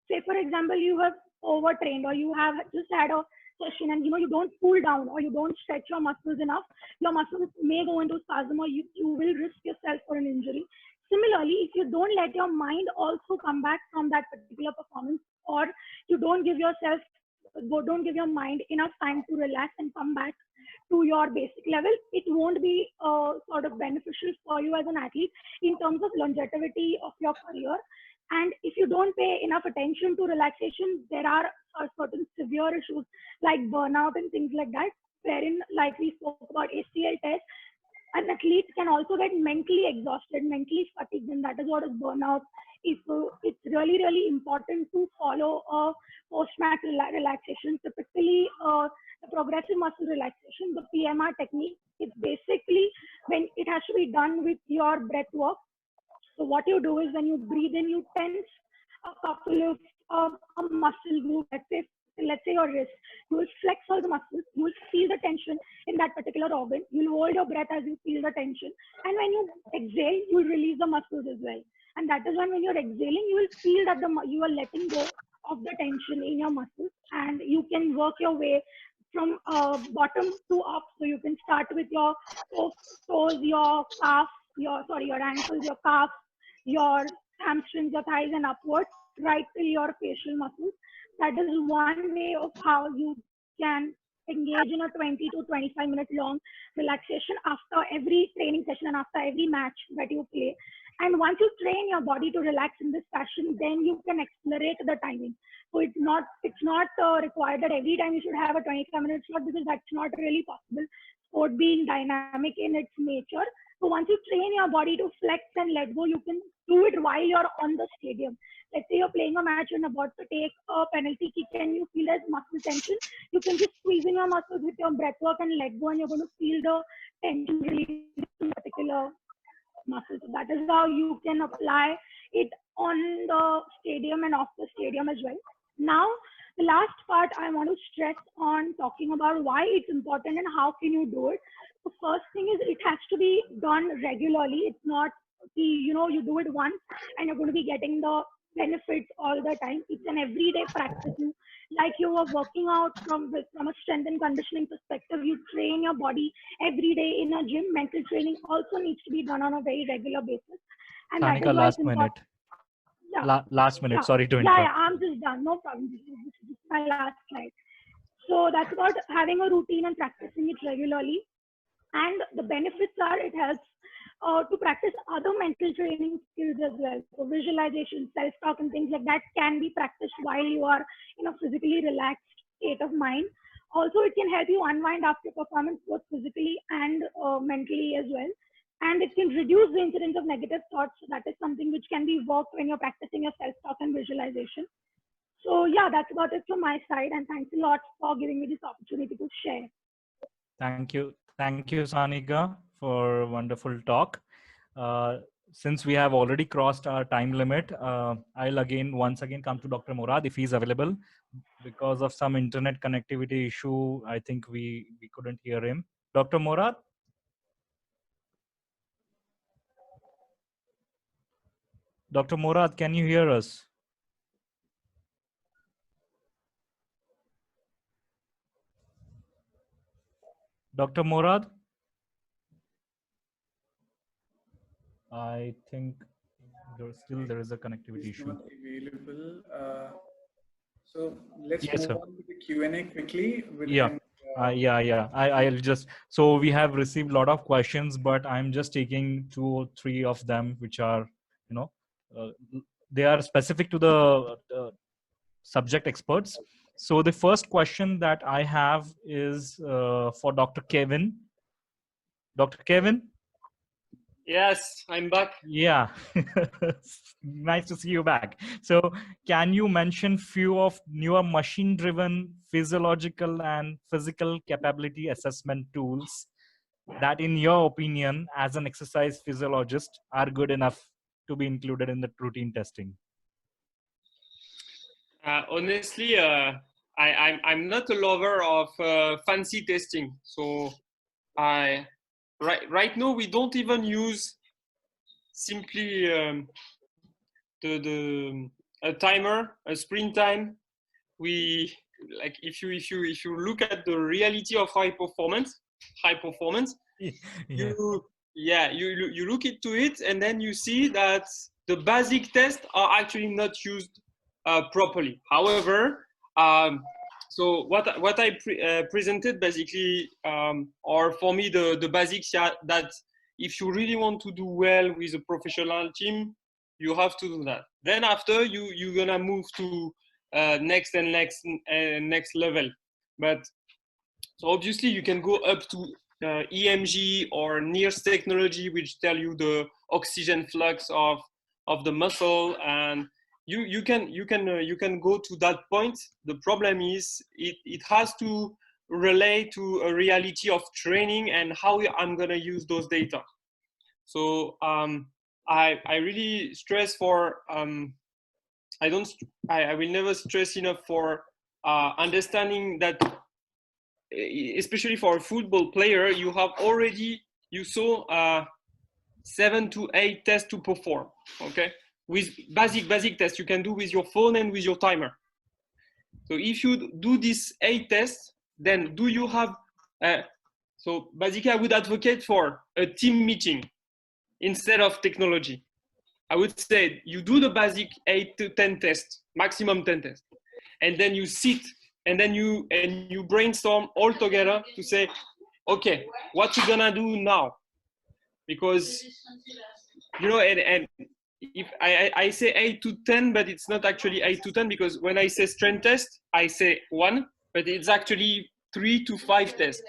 say for example, you have overtrained or you have just had a session and you don't cool down or you don't stretch your muscles enough, your muscles may go into spasm or you will risk yourself for an injury. Similarly, if you don't let your mind also come back from that particular performance, or you don't give your mind enough time to relax and come back to your basic level, it won't be sort of beneficial for you as an athlete in terms of longevity of your career. And if you don't pay enough attention to relaxation, there are certain severe issues like burnout and things like that, wherein, like we spoke about ACL test, an athlete can also get mentally exhausted, mentally fatigued, and that is what is burnout. So it's really, really important to follow a post-match relaxation. Typically, the progressive muscle relaxation, the PMR technique, it's basically when it has to be done with your breath work. So what you do is when you breathe in, you tense a couple of a muscle group, let's say your wrist. You will flex all the muscles. You will feel the tension in that particular organ. You will hold your breath as you feel the tension. And when you exhale, you will release the muscles as well. And that is when you're exhaling, you will feel that you are letting go of the tension in your muscles. And you can work your way from bottom to up. So you can start with your toes, your calf, your ankles, your calf, your hamstrings, your thighs, and upwards, right till your facial muscles. That is one way of how you can engage in a 20 to 25 minute long relaxation after every training session and after every match that you play. And once you train your body to relax in this fashion, then you can accelerate the timing. So it's not required that every time you should have a 25-minute slot, because that's not really possible. Sport being dynamic in its nature. So once you train your body to flex and let go, you can do it while you're on the stadium. Let's say you're playing a match and about to take a penalty kick and you feel there's muscle tension. You can just squeeze in your muscles with your breath work and let go, and you're going to feel the tension release in a particular muscle. So that is how you can apply it on the stadium and off the stadium as well. Now, the last part I want to stress on talking about why it's important and how can you do it. The first thing is it has to be done regularly. It's not, you do it once and you're going to be getting the benefits all the time. It's an everyday practice. Like you are working out from a strength and conditioning perspective, you train your body every day in a gym. Mental training also needs to be done on a very regular basis. And Tanika, that is last minute. Yeah. Last minute. Yeah. Sorry to interrupt. Yeah, I'm just done. No problem. This is my last slide. So that's about having a routine and practicing it regularly. And the benefits are it helps to practice other mental training skills as well. So visualization, self-talk, and things like that can be practiced while you are in a physically relaxed state of mind. Also, it can help you unwind after performance, both physically and mentally as well. And it can reduce the incidence of negative thoughts. So that is something which can be worked when you're practicing your self-talk and visualization. So yeah, that's about it from my side. And thanks a lot for giving me this opportunity to share. Thank you, Sanika, for a wonderful talk. Since we have already crossed our time limit, I'll once again come to Dr. Murad if he's available. Because of some internet connectivity issue, I think we couldn't hear him. Dr. Murad? Dr. Murad, can you hear us? Dr. Murad? I think there is a connectivity issue. Not available. So let's Yes, move sir. on to the Q&A quickly. I'll just, so we have received a lot of questions, but I'm just taking 2 or 3 of them, which are, they are specific to the subject experts. So the first question that I have is for Dr. Kevin. Dr. Kevin? Yes, I'm back. Yeah, nice to see you back. So can you mention few of newer machine-driven physiological and physical capability assessment tools that, in your opinion, as an exercise physiologist, are good enough to be included in the routine testing? Honestly, I'm not a lover of fancy testing. So right now we don't even use simply a timer, a sprint time. We like if you look at the reality of high performance, you look into it, and then you see that the basic tests are actually not used properly. However, so what I presented basically are for me the basics that if you really want to do well with a professional team, you have to do that. Then after you're gonna move to next level. But so obviously you can go up to EMG or NIRS technology, which tell you the oxygen flux of the muscle, and you can go to that point. The problem is it has to relate to a reality of training and how I'm gonna use those data. So I really stress for I will never stress enough for understanding that, especially for a football player, you saw 7 to 8 tests to perform, okay, with basic tests you can do with your phone and with your timer. So if you do these 8 tests, then do you have so basically I would advocate for a team meeting instead of technology. I would say you do the basic 8 to 10 tests, maximum 10 tests, and then you sit and then you brainstorm all together to say, okay, what you gonna do now? Because and if I say 8 to 10, but it's not actually 8 to 10, because when I say strength test, I say 1, but it's actually 3 to 5 tests.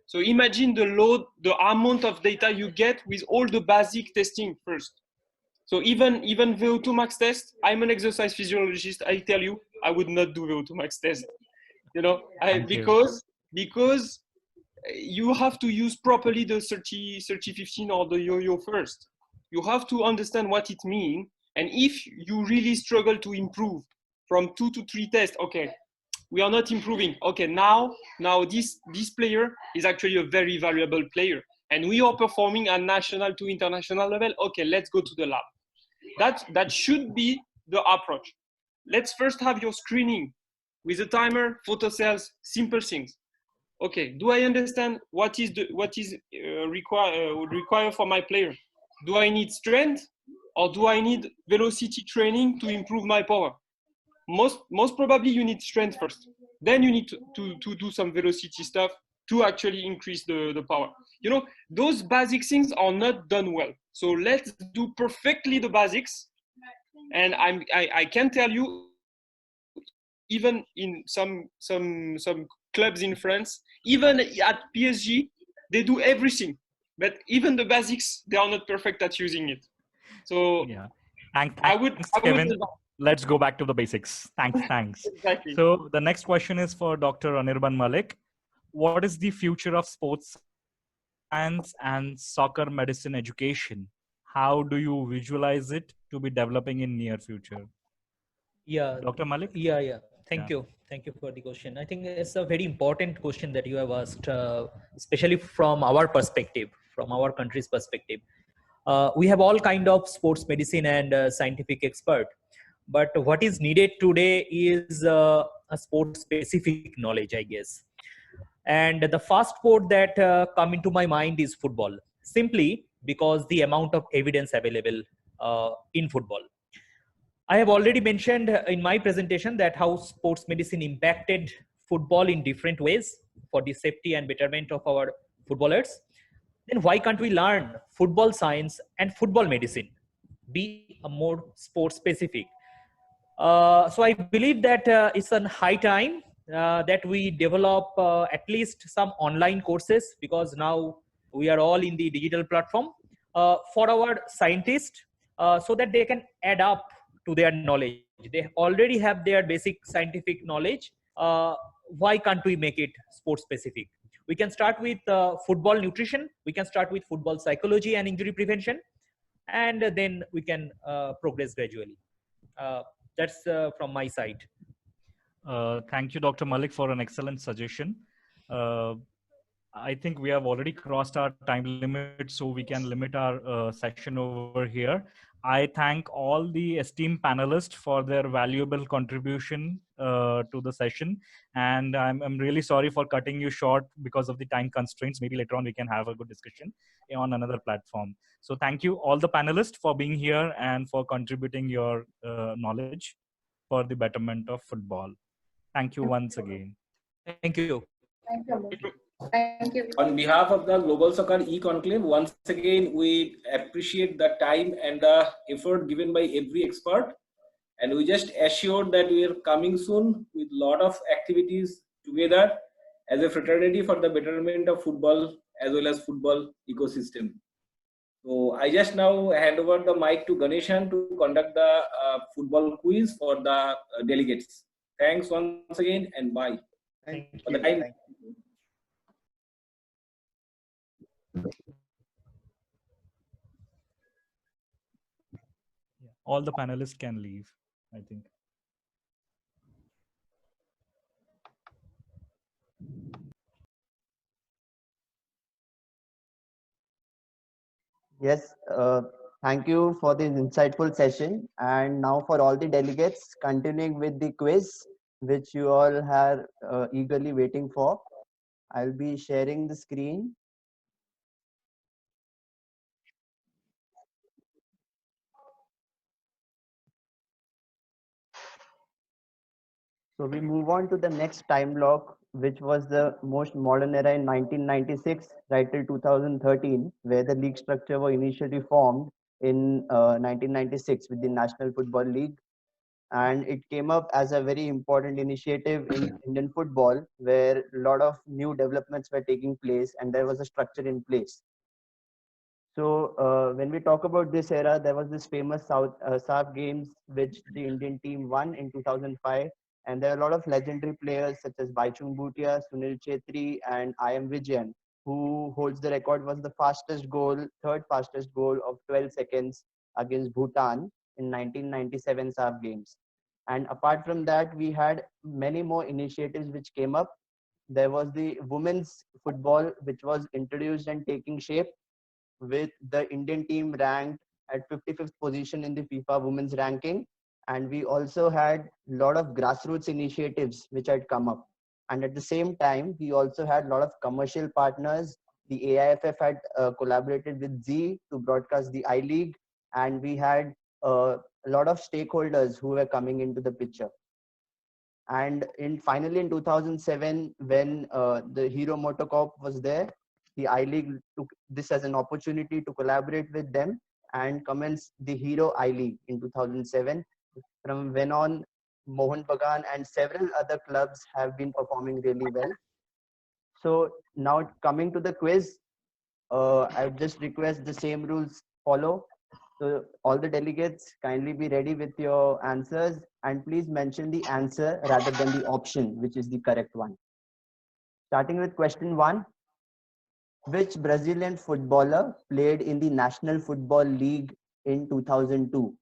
So imagine the load, the amount of data you get with all the basic testing first. So even VO2 max test, I'm an exercise physiologist. I tell you, I would not do VO2 max test. Because you have to use properly the 30-15 or the yo-yo first. You have to understand what it means. And if you really struggle to improve from 2 to 3 tests, okay, we are not improving. Okay, now this player is actually a very valuable player, and we are performing at national to international level. Okay, let's go to the lab. That should be the approach. Let's first have your screening with a timer, photocells, simple things. Okay, do I understand what is required for my player? Do I need strength, or do I need velocity training to improve my power? Most probably you need strength first. Then you need to do some velocity stuff to actually increase the power. You know, those basic things are not done well. So let's do perfectly the basics. And I can tell you, even in some clubs in France, even at PSG, they do everything. But even the basics, they are not perfect at using it. So yeah, thanks, I would Kevin. Let's go back to the basics. Thanks. Exactly. So the next question is for Dr. Anirban Malik. What is the future of sports science and soccer medicine education? How do you visualize it to be developing in near future? Yeah, Dr. Malik? yeah. Thank you for the question. I think it's a very important question that you have asked, especially from our perspective, from our country's perspective. We have all kind of sports medicine and scientific expert, but what is needed today is a sports specific knowledge, I guess. And the first sport that come into my mind is football, simply because the amount of evidence available in football. I have already mentioned in my presentation that how sports medicine impacted football in different ways for the safety and betterment of our footballers. Then why can't we learn football science and football medicine, be a more sports specific? So I believe that it's a high time that we develop at least some online courses, because now we are all in the digital platform for our scientists, so that they can add up to their knowledge. They already have their basic scientific knowledge. Why can't we make it sports specific? We can start with football nutrition. We can start with football psychology and injury prevention, and then we can progress gradually. That's from my side. Thank you, Dr. Malik, for an excellent suggestion. I think we have already crossed our time limit, so we can limit our session over here. I thank all the esteemed panelists for their valuable contribution to the session. And I'm really sorry for cutting you short because of the time constraints. Maybe later on we can have a good discussion on another platform. So thank you all the panelists for being here and for contributing your knowledge for the betterment of football. Thank you once again. Thank you. Thank you. Thank you. On behalf of the Global Soccer e-conclave, once again, we appreciate the time and the effort given by every expert. And we just assured that we are coming soon with a lot of activities together as a fraternity for the betterment of football as well as football ecosystem. So I just now hand over the mic to Ganeshan to conduct the football quiz for the delegates. Thanks once again and bye. Thank For the you. time. Thank you. All the panelists can leave, I think. Yes, thank you for this insightful session. And now for all the delegates, continuing with the quiz, which you all are eagerly waiting for. I'll be sharing the screen. So we move on to the next time block, which was the most modern era in 1996, right till 2013, where the league structure was initially formed in 1996 with the National Football League. And it came up as a very important initiative in Indian football, where a lot of new developments were taking place and there was a structure in place. So when we talk about this era, there was this famous South Games, which the Indian team won in 2005. And there are a lot of legendary players such as Baichung Bhutia, Sunil Chetri, and I M Vijayan, who holds the record, was the fastest goal, third fastest goal of 12 seconds against Bhutan in 1997 SAF Games. And apart from that, we had many more initiatives which came up. There was the women's football, which was introduced and taking shape, with the Indian team ranked at 55th position in the FIFA women's ranking. And we also had a lot of grassroots initiatives which had come up. And at the same time, we also had a lot of commercial partners. The AIFF had collaborated with Z to broadcast the I-League. And we had a lot of stakeholders who were coming into the picture. And finally in 2007, when the Hero MotoCorp was there, the I-League took this as an opportunity to collaborate with them and commence the Hero I-League in 2007. From when on, Mohan Bagan and several other clubs have been performing really well. So now coming to the quiz, I just request the same rules follow. So all the delegates kindly be ready with your answers and please mention the answer rather than the option, which is the correct one. Starting with question 1. Which Brazilian footballer played in the National Football League in 2002?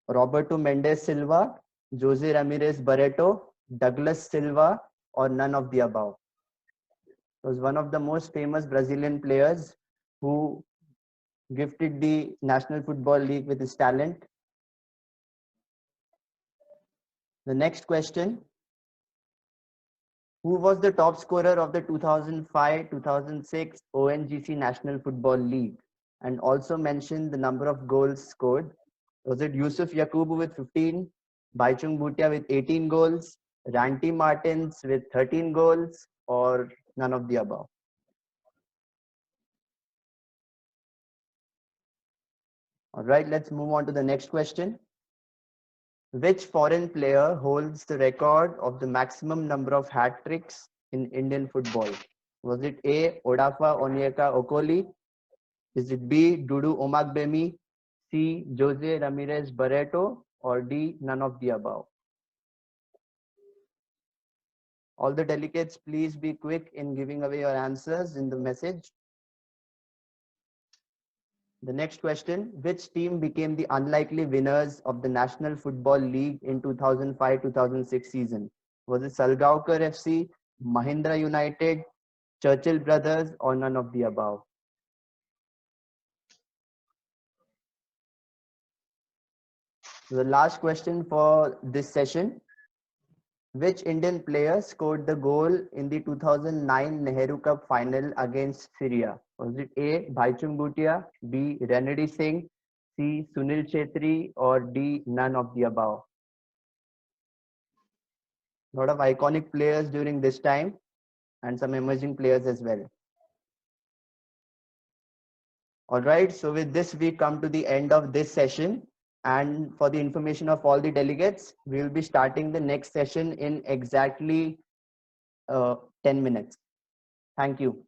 Roberto Mendes Silva, Jose Ramirez Barreto, Douglas Silva, or none of the above? He was one of the most famous Brazilian players who gifted the National Football League with his talent. The next question. Who was the top scorer of the 2005-2006 ONGC National Football League? And also mention the number of goals scored. Was it Yusuf Yakubu with 15, Baichung Bhutia with 18 goals, Ranty Martins with 13 goals, or none of the above? All right, let's move on to the next question. Which foreign player holds the record of the maximum number of hat tricks in Indian football? Was it A. Odafa Onyeka Okoli? Is it B. Dudu Omagbemi? C. Jose Ramirez Barreto? Or D. None of the above? All the delegates, please be quick in giving away your answers in the message. The next question, which team became the unlikely winners of the National Football League in 2005-2006 season? Was it Salgaonkar FC, Mahindra United, Churchill Brothers, or none of the above? The last question for this session. Which Indian player scored the goal in the 2009 Nehru Cup final against Syria? Was it A. Baichung Bhutia, B. Renedy Singh, C. Sunil Chetri, or D. None of the above? A lot of iconic players during this time and some emerging players as well. All right, so with this, we come to the end of this session. And for the information of all the delegates, we will be starting the next session in exactly 10 minutes. Thank you.